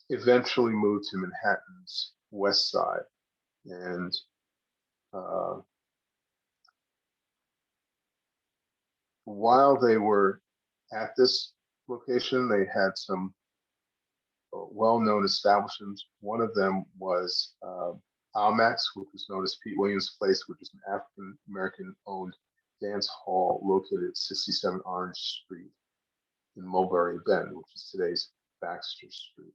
eventually moved to Manhattan's west side, and while they were at this location, they had some well-known establishments. One of them was Almack's, which was known as Pete Williams Place, which is an African American owned dance hall located at 67 Orange Street in Mulberry Bend, which is today's Baxter Street,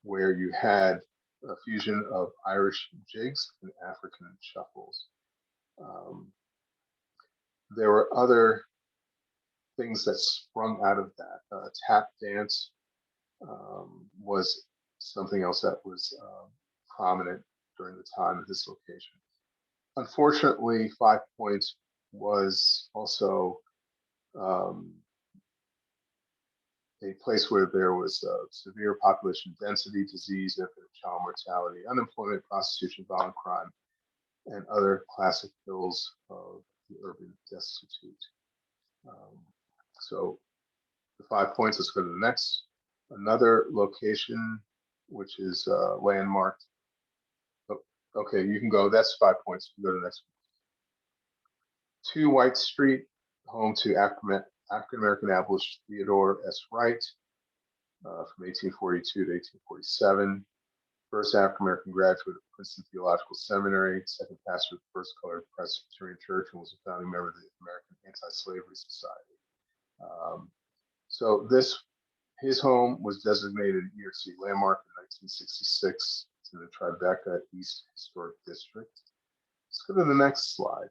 where you had a fusion of Irish jigs and African shuffles. There were other things that sprung out of that. Tap dance was something else that was prominent during the time of this location. Unfortunately, 5 Points was also a place where there was severe population density, disease, infant child mortality, unemployment, prostitution, violent crime, and other classic ills of the urban destitute. So the 5 Points, let's go to the next. Another location, which is landmarked. Oh, okay, you can go, that's 5 Points, you can go to the next one. 2 White Street, home to African-American abolitionist Theodore S. Wright from 1842 to 1847. First African-American graduate of Princeton Theological Seminary, second pastor of the First Colored Presbyterian Church, and was a founding member of the American Anti-Slavery Society. So his home was designated New York City landmark in 1966 to the Tribeca East Historic District. Let's go to the next slide.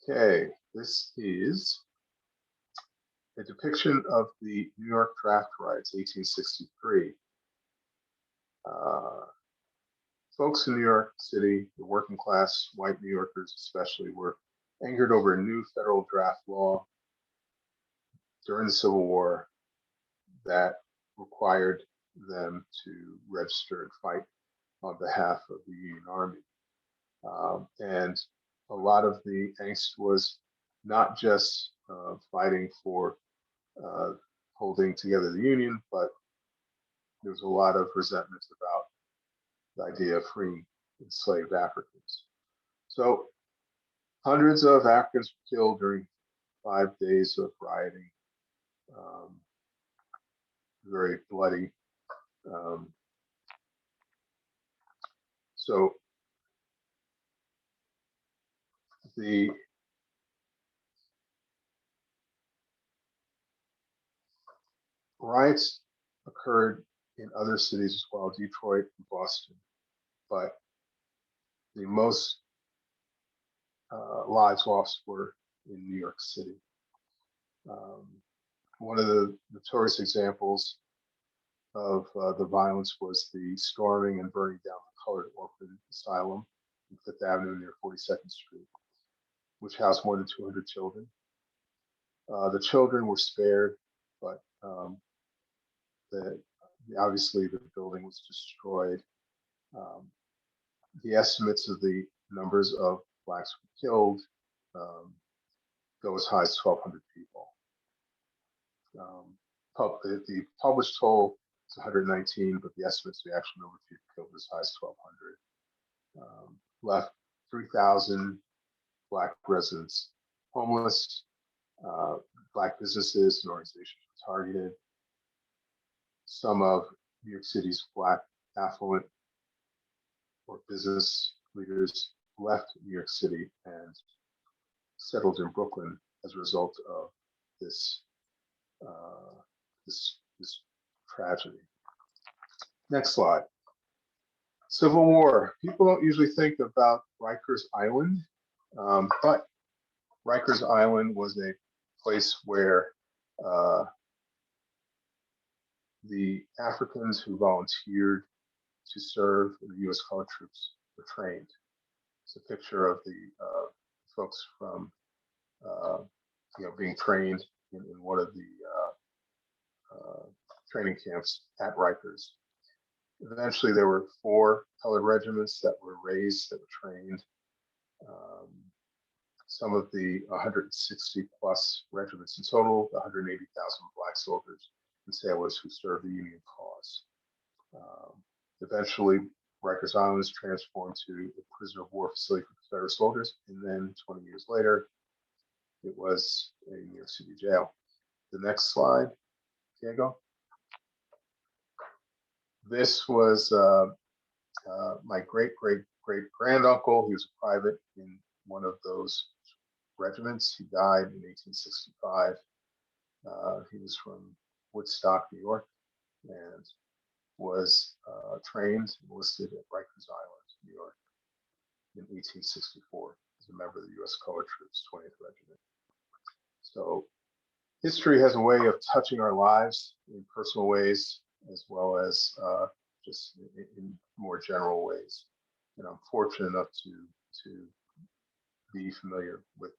Okay, this is a depiction of the New York draft riots, 1863. Folks in New York City, the working class, white New Yorkers especially, were angered over a new federal draft law during the Civil War that required them to register and fight on behalf of the Union Army. And a lot of the angst was not just fighting for holding together the Union, but there was a lot of resentment about the idea of freeing enslaved Africans. So hundreds of Africans were killed during 5 days of rioting, very bloody. So the riots occurred in other cities as well, Detroit and Boston, but the most lives lost were in New York City. One of the notorious examples of the violence was the storming and burning down the Colored Orphan Asylum in Fifth Avenue near 42nd Street, which housed more than 200 children. The children were spared, but obviously the building was destroyed. The estimates of the numbers of Blacks who were killed go as high as 1,200 people. The published toll is 119, but the estimates of the actual number of people killed was as high as 1,200. Left 3,000 Black residents homeless. Black businesses and organizations were targeted. Some of New York City's Black affluent or business leaders left New York City and settled in Brooklyn as a result of this this tragedy. Next slide. Civil War. People don't usually think about Rikers Island, but Rikers Island was a place where the Africans who volunteered to serve in the U.S. colored troops were trained. It's a picture of the folks from being trained in one of the training camps at Rikers. Eventually, there were 4 colored regiments that were raised, that were trained. Some of the 160 plus regiments in total, the 180,000 Black soldiers and sailors who served the Union cause. Eventually, Rikers Island was transformed to a prisoner of war facility for Confederate soldiers, and then 20 years later, it was a New York City jail. The next slide, Diego. This was my great-great-great-granduncle. He was a private in one of those regiments. He died in 1865. He was from Woodstock, New York, and was trained and enlisted at Rikers Island, New York, in 1864 as a member of the U.S. Colored Troops, 20th Regiment. So history has a way of touching our lives in personal ways, as well as just in more general ways. And I'm fortunate enough to be familiar with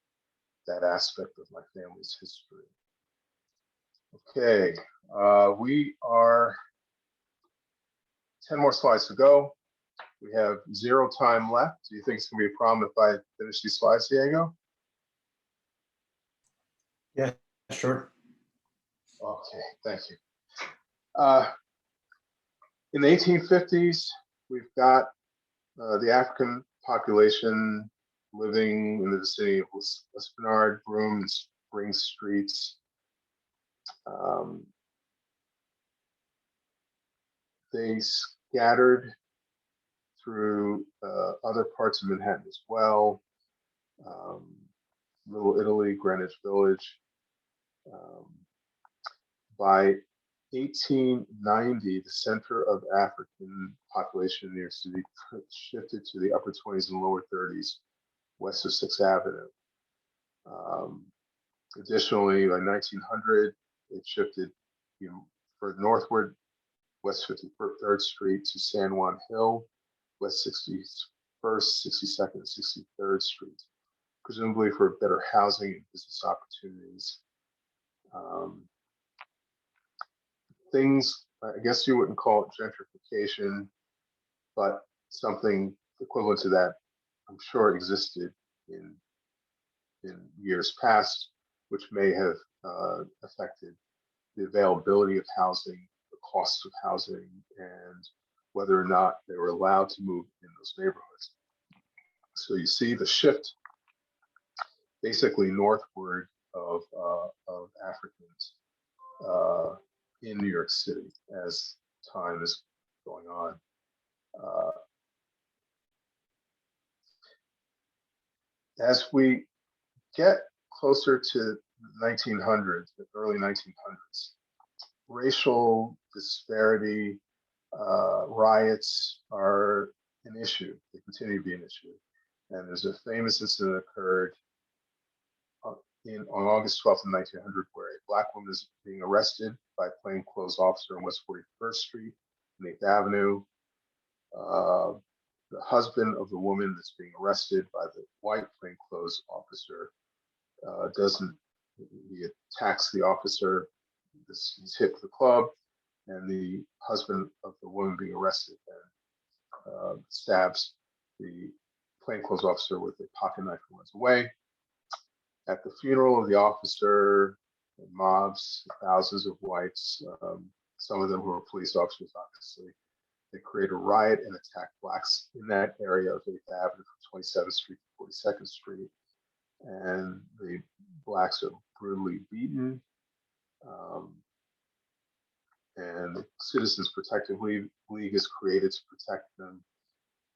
that aspect of my family's history. Okay, we are 10 more slides to go. We have 0 time left. Do you think it's gonna be a problem if I finish these slides, Diego? Yeah, sure. Okay, thank you. In the 1850s, we've got the African population living in the vicinity of Esplanade, Broome, and Spring Streets. They scattered through other parts of Manhattan as well. Little Italy, Greenwich Village. By 1890, the center of African population in New York City shifted to the upper 20s and lower 30s, west of 6th Avenue. Additionally, by 1900, it shifted further northward, west 53rd Street to San Juan Hill, west 61st, 62nd, and 63rd Street, presumably for better housing and business opportunities. Things, I guess you wouldn't call it gentrification, but something equivalent to that, I'm sure existed in years past, which may have affected the availability of housing, the cost of housing, and whether or not they were allowed to move in those neighborhoods. So you see the shift basically northward of Africans in New York City as time is going on. As we get closer to the 1900s, the early 1900s, racial disparity, riots are an issue. They continue to be an issue. And there's a famous incident that occurred on August 12th, 1900, where a black woman is being arrested by a plainclothes officer on West 41st Street and 8th Avenue. The husband of the woman that's being arrested by the white plainclothes officer he attacks the officer. He's hit with a club, and the husband of the woman being arrested and stabs the plainclothes officer with a pocket knife and runs away. At the funeral of the officer, mobs, thousands of whites, some of them who are police officers, obviously, they create a riot and attack blacks in that area of 8th Avenue from 27th Street to 42nd Street. And the blacks are brutally beaten. And the Citizens Protective League is created to protect them,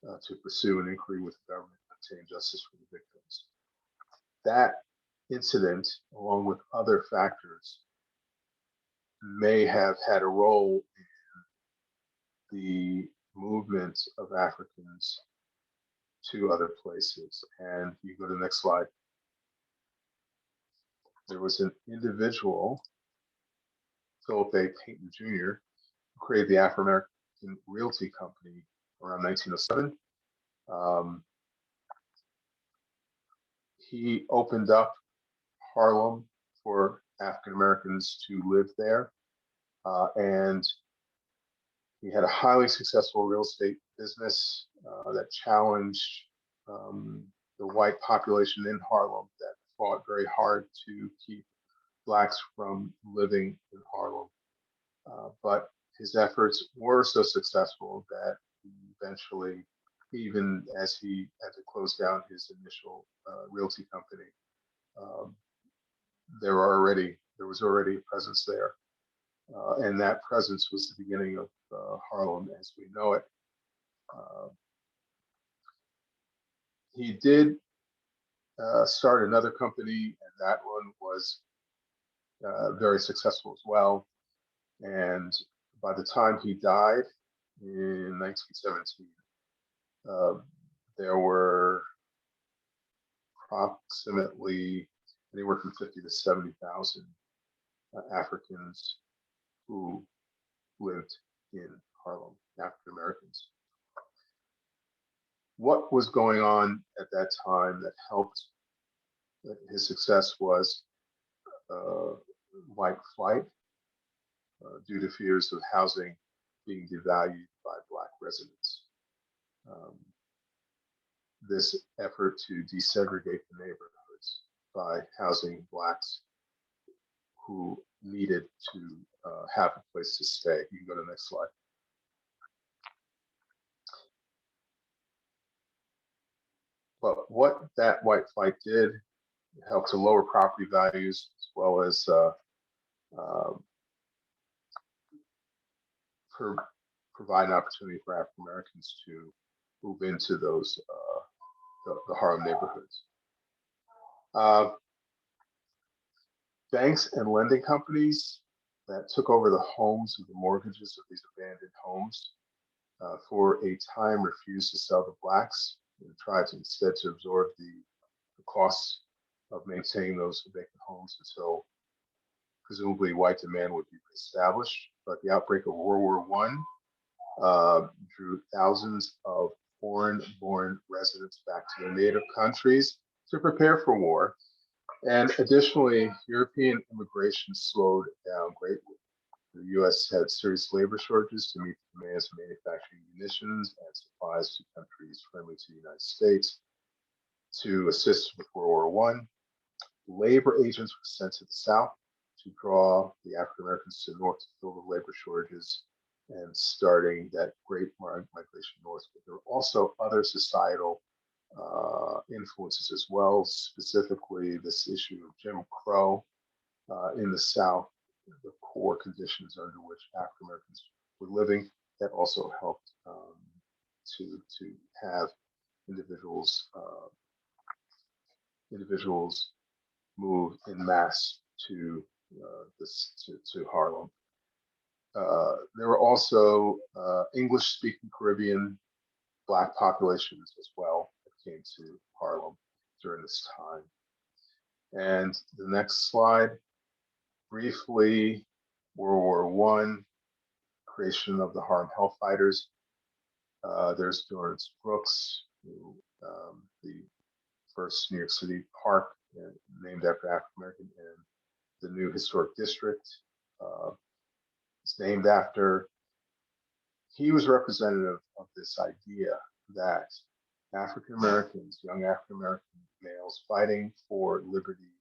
to pursue an inquiry with the government and obtain justice for the victims. That incident, along with other factors, may have had a role in the movement of Africans to other places. And you go to the next slide. There was an individual, Philip A. Payton Jr., who created the Afro-American Realty Company around 1907. He opened up Harlem for African Americans to live there. And he had a highly successful real estate business that challenged the white population in Harlem that fought very hard to keep blacks from living in Harlem. But his efforts were so successful that eventually, even as he had to close down his initial realty company, there was already a presence there. And that presence was the beginning of Harlem as we know it. He did start another company, and that one was very successful as well. And by the time he died in 1917, there were approximately anywhere from 50 to 70,000 Africans who lived in Harlem, African Americans. What was going on at that time that helped his success was white flight due to fears of housing being devalued by black residents. This effort to desegregate the neighborhoods by housing blacks who needed to have a place to stay. You can go to the next slide. But what that white flight did helped to lower property values as well as provide an opportunity for African Americans to move into those the Harlem neighborhoods. Banks and lending companies that took over the homes and the mortgages of these abandoned homes for a time refused to sell to blacks and tried to instead to absorb the costs of maintaining those vacant homes until presumably white demand would be reestablished. But the outbreak of World War I drew thousands of foreign-born residents back to their native countries to prepare for war. And additionally, European immigration slowed down greatly. The U.S. had serious labor shortages to meet the demands of manufacturing munitions and supplies to countries friendly to the United States. To assist with World War I, labor agents were sent to the South to draw the African Americans to the North to fill the labor shortages and starting that great migration north. But there were also other societal influences as well, specifically this issue of Jim Crow in the South, the poor conditions under which African Americans were living, that also helped to have individuals move in mass to Harlem. There were also English-speaking Caribbean Black populations as well that came to Harlem during this time. And the next slide, briefly, World War I, creation of the Harlem Hellfighters. There's Dorrance Brooks, the first New York City park named after African American, and the new historic district is named after. He was representative of this idea that African Americans, young African American males fighting for liberty,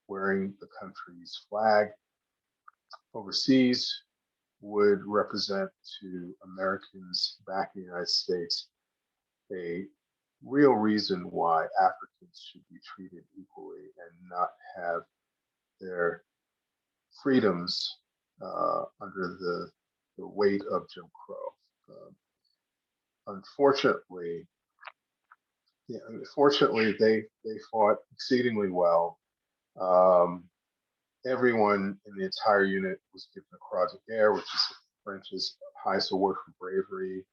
wearing the country's flag overseas, would represent to Americans back in the United States a real reason why Africans should be treated equally and not have their freedoms under the weight of Jim Crow. Unfortunately, they fought exceedingly well. Everyone in the entire unit was given the Croix de Guerre, which is the French's highest award for bravery.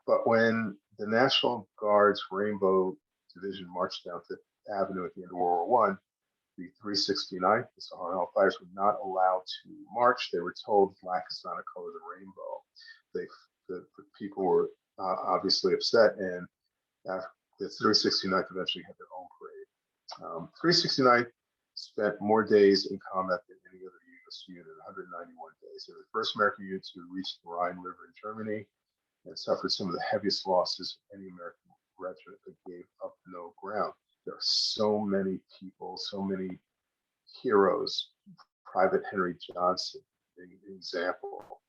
But when the National Guard's Rainbow Division marched down Fifth Avenue at the end of World War I, the 369th, the Harlem Hellfighters, were not allowed to march. They were told black is not a color of the rainbow. The people were obviously upset, and the 369th eventually had their own parade. 369th spent more days in combat than any other U.S. unit, 191 days. They were the first American unit to reach the Rhine River in Germany and suffered some of the heaviest losses of any American regiment that gave up no ground. There are so many people, so many heroes. Private Henry Johnson, an example,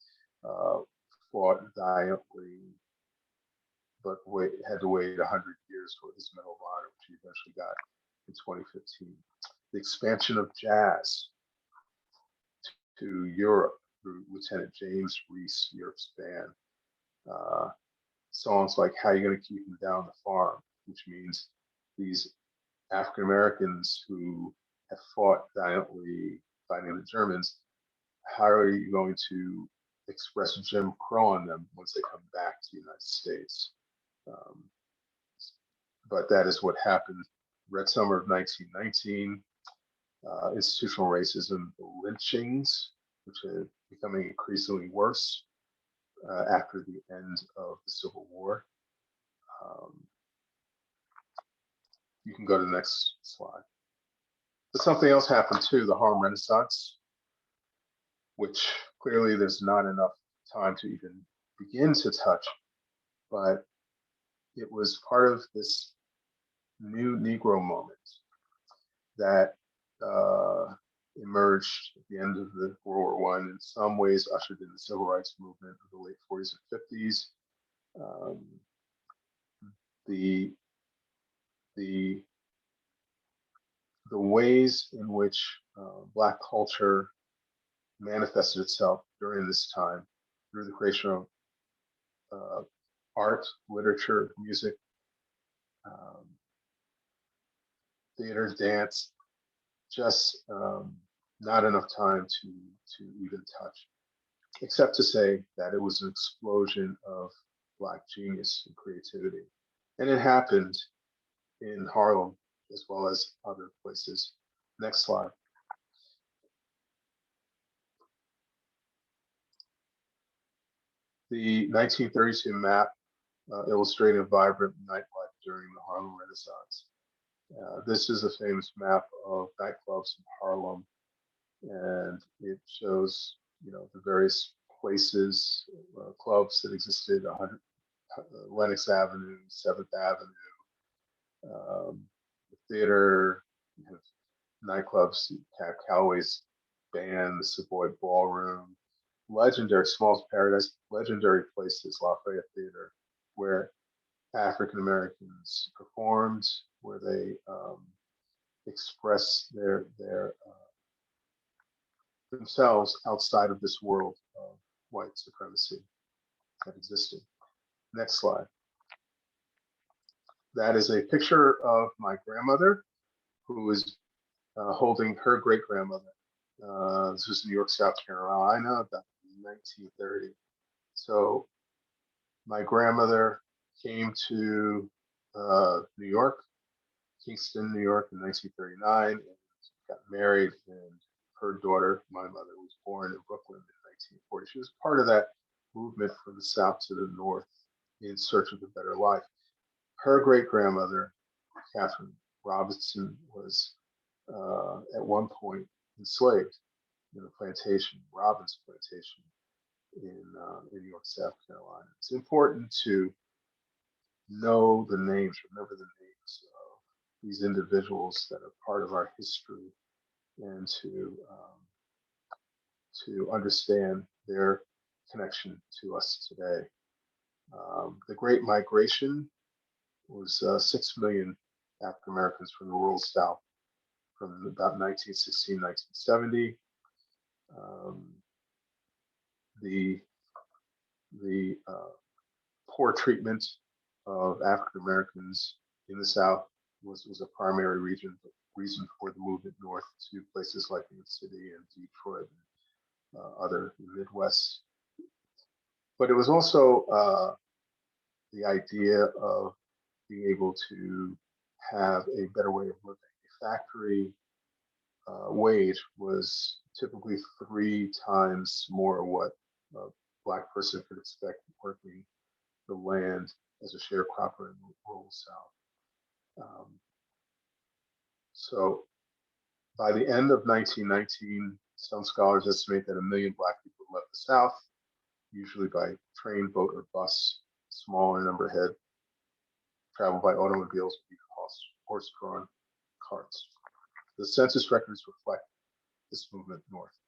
fought valiantly, but had to wait 100 years for his Medal of Honor, which he eventually got in 2015. The expansion of jazz to Europe through Lieutenant James Reese, Europe's band. Songs like How You Gonna Keep Them Down the Farm, which means these African Americans who have fought valiantly fighting the Germans, how are you going to express Jim Crow on them once they come back to the United States? But that is what happened. Red Summer of 1919, institutional racism, the lynchings, which are becoming increasingly worse after the end of the Civil War. You can go to the next slide. But something else happened too, the Harlem Renaissance, which clearly there's not enough time to even begin to touch, but it was part of this new Negro moment that emerged at the end of the World War I, in some ways ushered in the civil rights movement of the late 40s and 50s. The ways in which Black culture manifested itself during this time through the creation of art, literature, music, theater, dance, just not enough time to even touch, except to say that it was an explosion of Black genius and creativity. And it happened in Harlem as well as other places. Next slide. The 1932 map illustrated a vibrant nightlife during the Harlem Renaissance. This is a famous map of nightclubs in Harlem, and it shows, the various places, clubs that existed: Lenox Avenue, 7th Avenue, the theater, you have nightclubs, Callaway's Band, the Savoy Ballroom, legendary Small's Paradise, legendary places, Lafayette Theater, where African Americans performed, where they expressed themselves outside of this world of white supremacy that existed. Next slide. That is a picture of my grandmother, who is holding her great-grandmother. This was in New York, South Carolina, about 1930. So my grandmother came to New York, Kingston, New York in 1939 and got married, and her daughter, my mother, was born in Brooklyn in 1940. She was part of that movement from the South to the North in search of a better life. Her great-grandmother, Catherine Robinson, was at one point enslaved in a plantation, Robbins Plantation, in New York, South Carolina. It's important to know the names, remember the names of these individuals that are part of our history, and to understand their connection to us today. The Great Migration was 6 million African Americans from the rural South from about 1916, 1970. The poor treatment of African Americans in the South was a primary reason for the movement north to places like New York City and Detroit and other Midwest. But it was also the idea of being able to have a better way of living. A factory wage was typically 3 times more what a Black person could expect working the land as a sharecropper in the rural South. So by the end of 1919, some scholars estimate that 1 million Black people left the South, usually by train, boat, or bus. Smaller number had traveled by automobiles or horse-drawn carts. The census records reflect this movement north.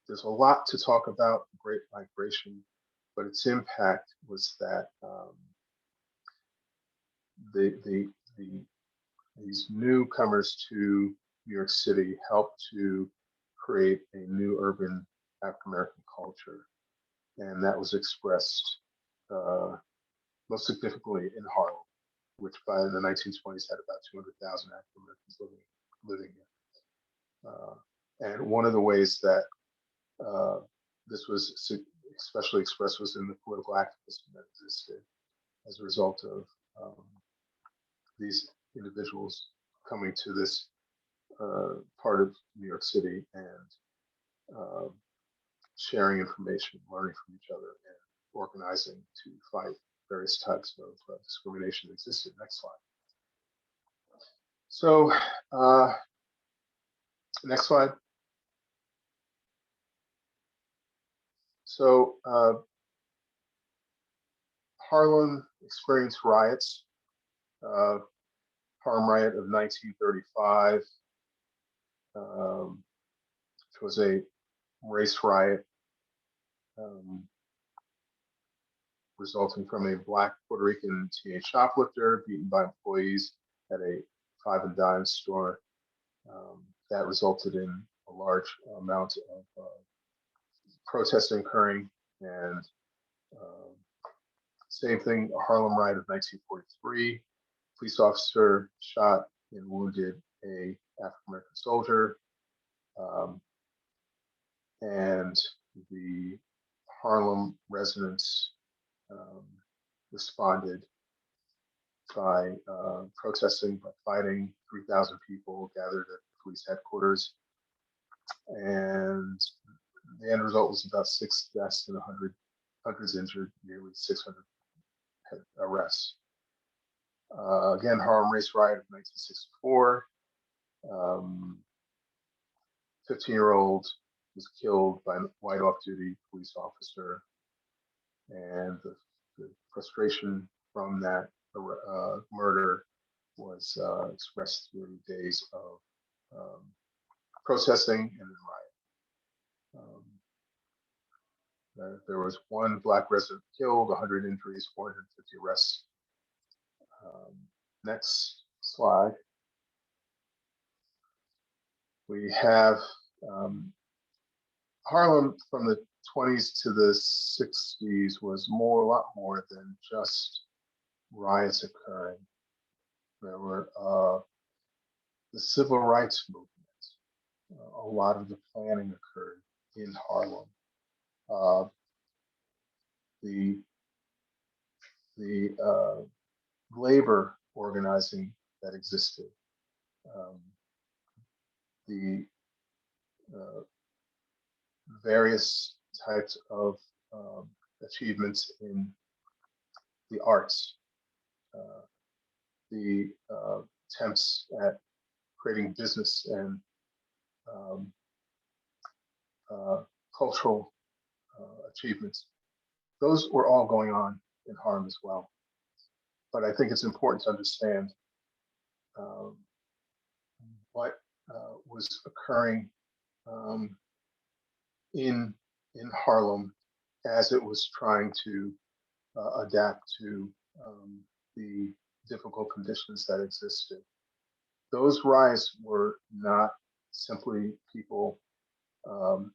There's a lot to talk about the Great Migration, but its impact was that these newcomers to New York City helped to create a new urban African American culture, and that was expressed most significantly in Harlem, which by the 1920s had about 200,000 African Americans living here. And one of the ways that this was especially expressed was in the political activism that existed as a result of these individuals coming to this part of New York City and sharing information, learning from each other, and organizing to fight various types of discrimination that existed. Next slide. So, next slide. So, Harlem experienced riots. Harlem Riot of 1935, which was a race riot resulting from a Black Puerto Rican teenage shoplifter beaten by employees at a five and dime store. That resulted in a large amount of protesting occurring, and same thing, Harlem Riot of 1943. Police officer shot and wounded a African American soldier, and the Harlem residents responded by protesting, by fighting. 3,000 people gathered at police headquarters, and the end result was about 6 deaths and hundreds injured, nearly 600 arrests. Again, Harlem Race Riot of 1964. 15-year-old was killed by a white off-duty police officer, and the frustration from that murder was expressed through days of protesting and then riot. There was 1 Black resident killed, 100 injuries, 450 arrests. Next slide. We have Harlem from the 20s to the 60s was a lot more than just riots occurring. There were the civil rights movement. A lot of the planning occurred in Harlem. The the labor organizing that existed, the various types of achievements in the arts, the attempts at creating business and um, cultural achievements. Those were all going on in Harlem as well. But I think it's important to understand um, what was occurring um, in Harlem as it was trying to adapt to the difficult conditions that existed. Those riots were not simply people um,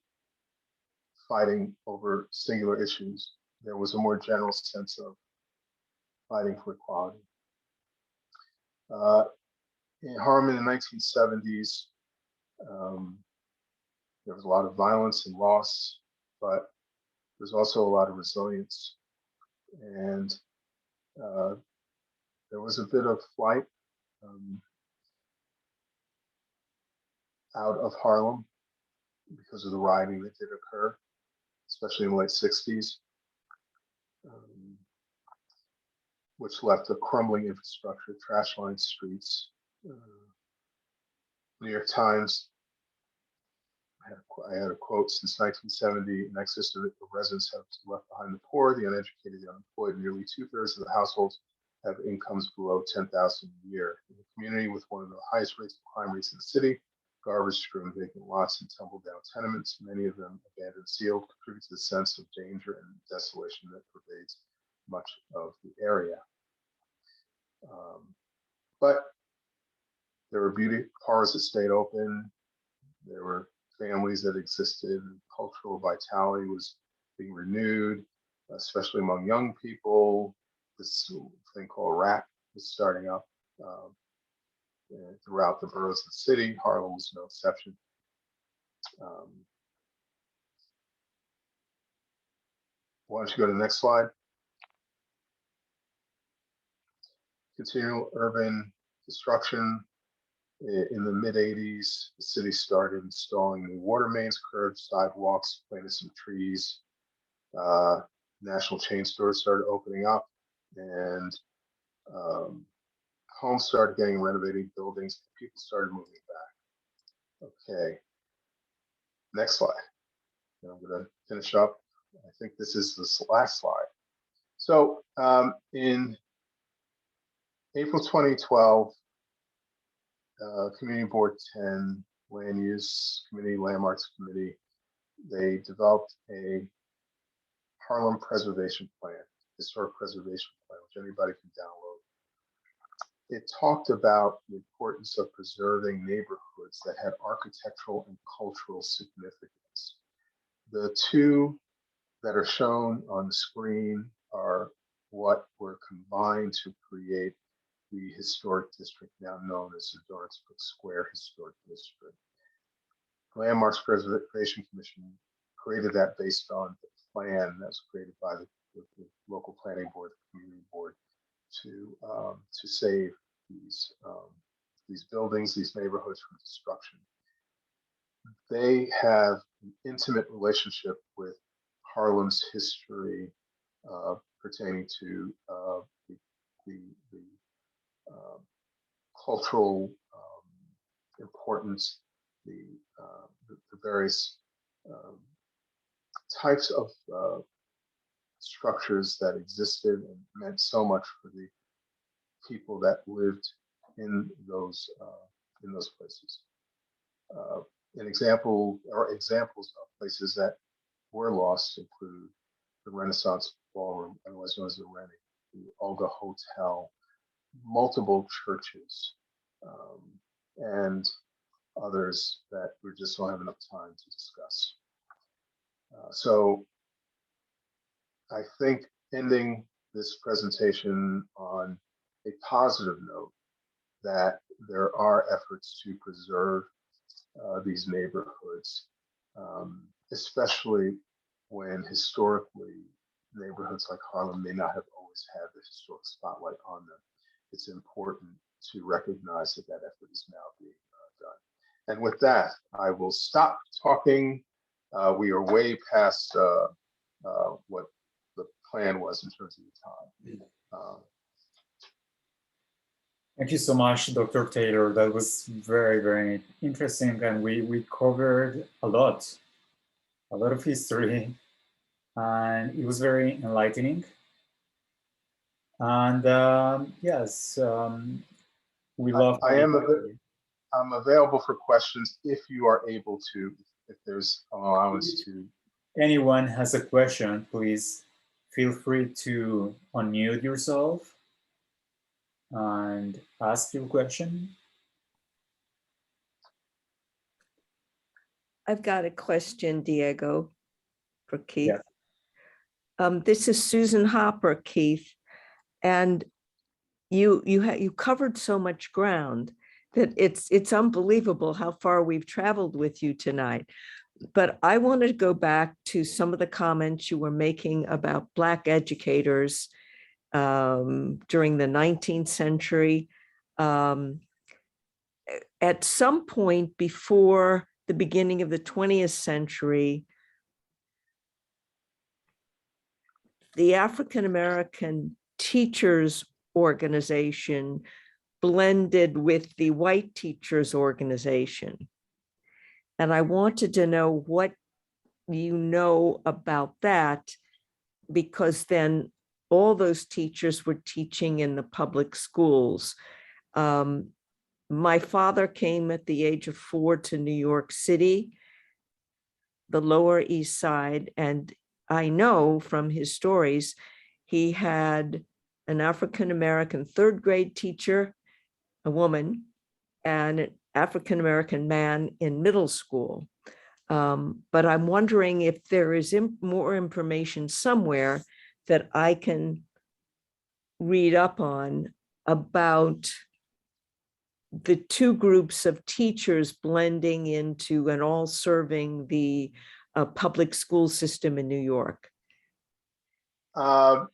fighting over singular issues. There was a more general sense of fighting for equality. In Harlem in the 1970s, there was a lot of violence and loss, but there's also a lot of resilience. And there was a bit of flight out of Harlem because of the rioting that did occur, especially in the late 60s, which left a crumbling infrastructure, trash-lined streets. New York Times, I had a quote, since 1970, an excess of residents have left behind the poor, the uneducated, the unemployed. Nearly 2/3 of the households have incomes below $10,000 a year. In a community with one of the highest rates of crime rates in the city, garbage-strewn vacant lots and tumble-down tenements, many of them abandoned, sealed, contribute to the sense of danger and desolation that pervades much of the area. But there were beauty parlors that stayed open. There were families that existed. Cultural vitality was being renewed, especially among young people. This thing called rap was starting up throughout the boroughs of the city. Harlem was no exception. Why don't you go to the next slide? Continual urban destruction. In the mid 80s, the city started installing new water mains, curbs, sidewalks, planted some trees. National chain stores started opening up, and homes started getting renovated, buildings, people started moving back. Okay, next slide. And I'm going to finish up. I think this is the last slide. So in April 2012, Community Board 10, Land Use Committee, Landmarks Committee, they developed a Harlem Preservation Plan, Historic Preservation Plan, which anybody can download. It talked about the importance of preserving neighborhoods that had architectural and cultural significance. The two that are shown on the screen are what were combined to create the historic district now known as the Dorrance Square Historic District. Landmarks Preservation Commission created that based on the plan that was created by the local planning board, the community board, to save these buildings, these neighborhoods from destruction. They have an intimate relationship with Harlem's history pertaining to the cultural importance, the various types of structures that existed and meant so much for the people that lived in those places. An example or examples of places that were lost include the Renaissance Ballroom, otherwise known as the Rennie, the Olga Hotel, multiple churches, and others that we just don't have enough time to discuss. So I think ending this presentation on a positive note that there are efforts to preserve these neighborhoods, especially when historically neighborhoods like Harlem may not have always always have the historic spotlight on them. It's important to recognize that that effort is now being done. And with that, I will stop talking. We are way past what the plan was in terms of the time. Thank you so much, Dr. Taylor. That was very, very interesting. And we covered a lot of history. And it was very enlightening. And yes, we love. I'm available for questions if you are able to, if there's an allowance to. Anyone has a question, please feel free to unmute yourself and ask your question. I've got a question, Diego, for Keith. Yeah. This is Susan Hopper, Keith, and you covered so much ground that it's unbelievable how far we've traveled with you tonight. But I wanted to go back to some of the comments you were making about Black educators during the 19th century. At some point before the beginning of the 20th century, the African American Teachers Organization blended with the white teachers organization. And I wanted to know what you know about that, because then all those teachers were teaching in the public schools. My father came at the age of 4 to New York City, the Lower East Side, and I know from his stories, he had an African-American 3rd grade teacher, a woman, and an African-American man in middle school. But I'm wondering if there is more information somewhere that I can read up on about the two groups of teachers blending into and all serving the public school system in New York. I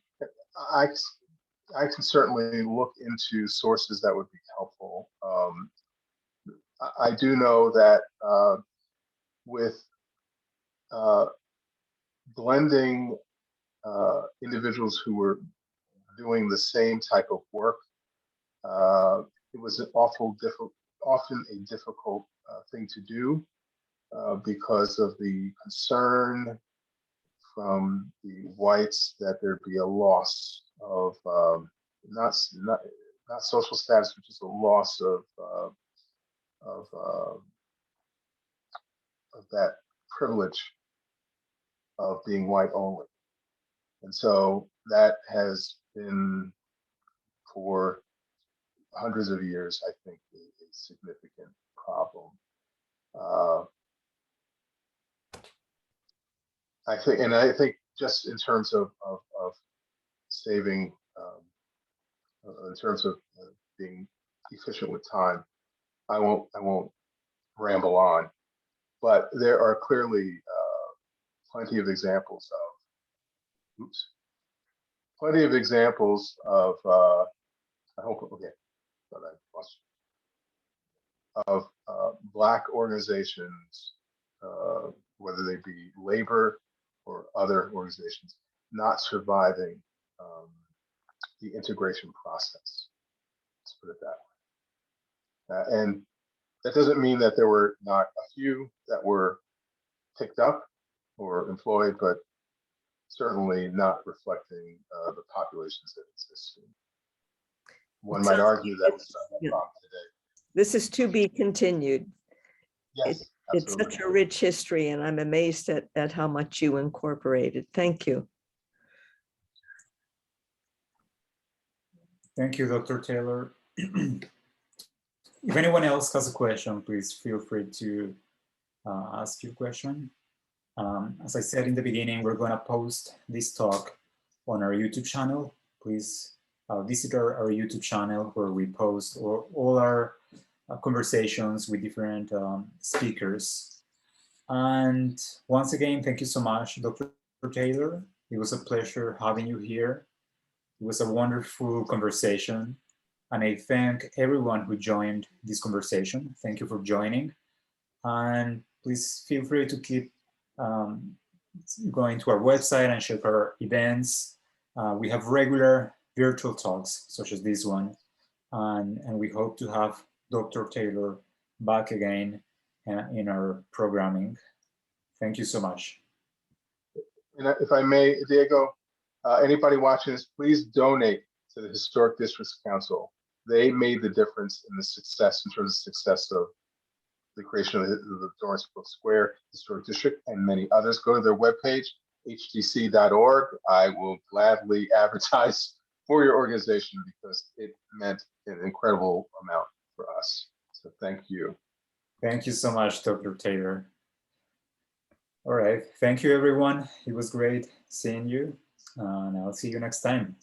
can certainly look into sources that would be helpful. I do know that with blending individuals who were doing the same type of work, it was often a difficult thing to do because of the concern from the whites that there'd be a loss of not social status, but just a loss of that privilege of being white only. And so that has been for hundreds of years, I think, a significant problem. I think just in terms of saving, in terms of being efficient with time, I won't ramble on, but there are clearly plenty of examples of I hope, okay, but I lost of Black organizations, whether they be labor or other organizations, not surviving the integration process. Let's put it that way. And that doesn't mean that there were not a few that were picked up or employed, but certainly not reflecting the populations that exist. One might argue that was not a problem today. This is to be continued. Yes, It's such a rich history, and I'm amazed at how much you incorporated. Thank you. Thank you, Dr. Taylor. If anyone else has a question, please feel free to ask your question. As I said in the beginning, we're going to post this talk on our YouTube channel. Please visit our YouTube channel, where we post all our conversations with different speakers. And once again, thank you so much, Dr. Taylor. It was a pleasure having you here. It was a wonderful conversation. And I thank everyone who joined this conversation. Thank you for joining. And please feel free to keep going to our website and check our events. We have regular virtual talks, such as this one. And we hope to have Dr. Taylor back again in our programming. Thank you so much. And if I may, Diego, anybody watching this, please donate to the Historic Districts Council. They made the difference in the success, in terms of success of the creation of the Dorrance Square Historic District and many others. Go to their webpage, hdc.org. I will gladly advertise for your organization because it meant an incredible amount for us. So thank you. Thank you so much, Dr. Taylor. All right, thank you everyone. It was great seeing you, and I'll see you next time.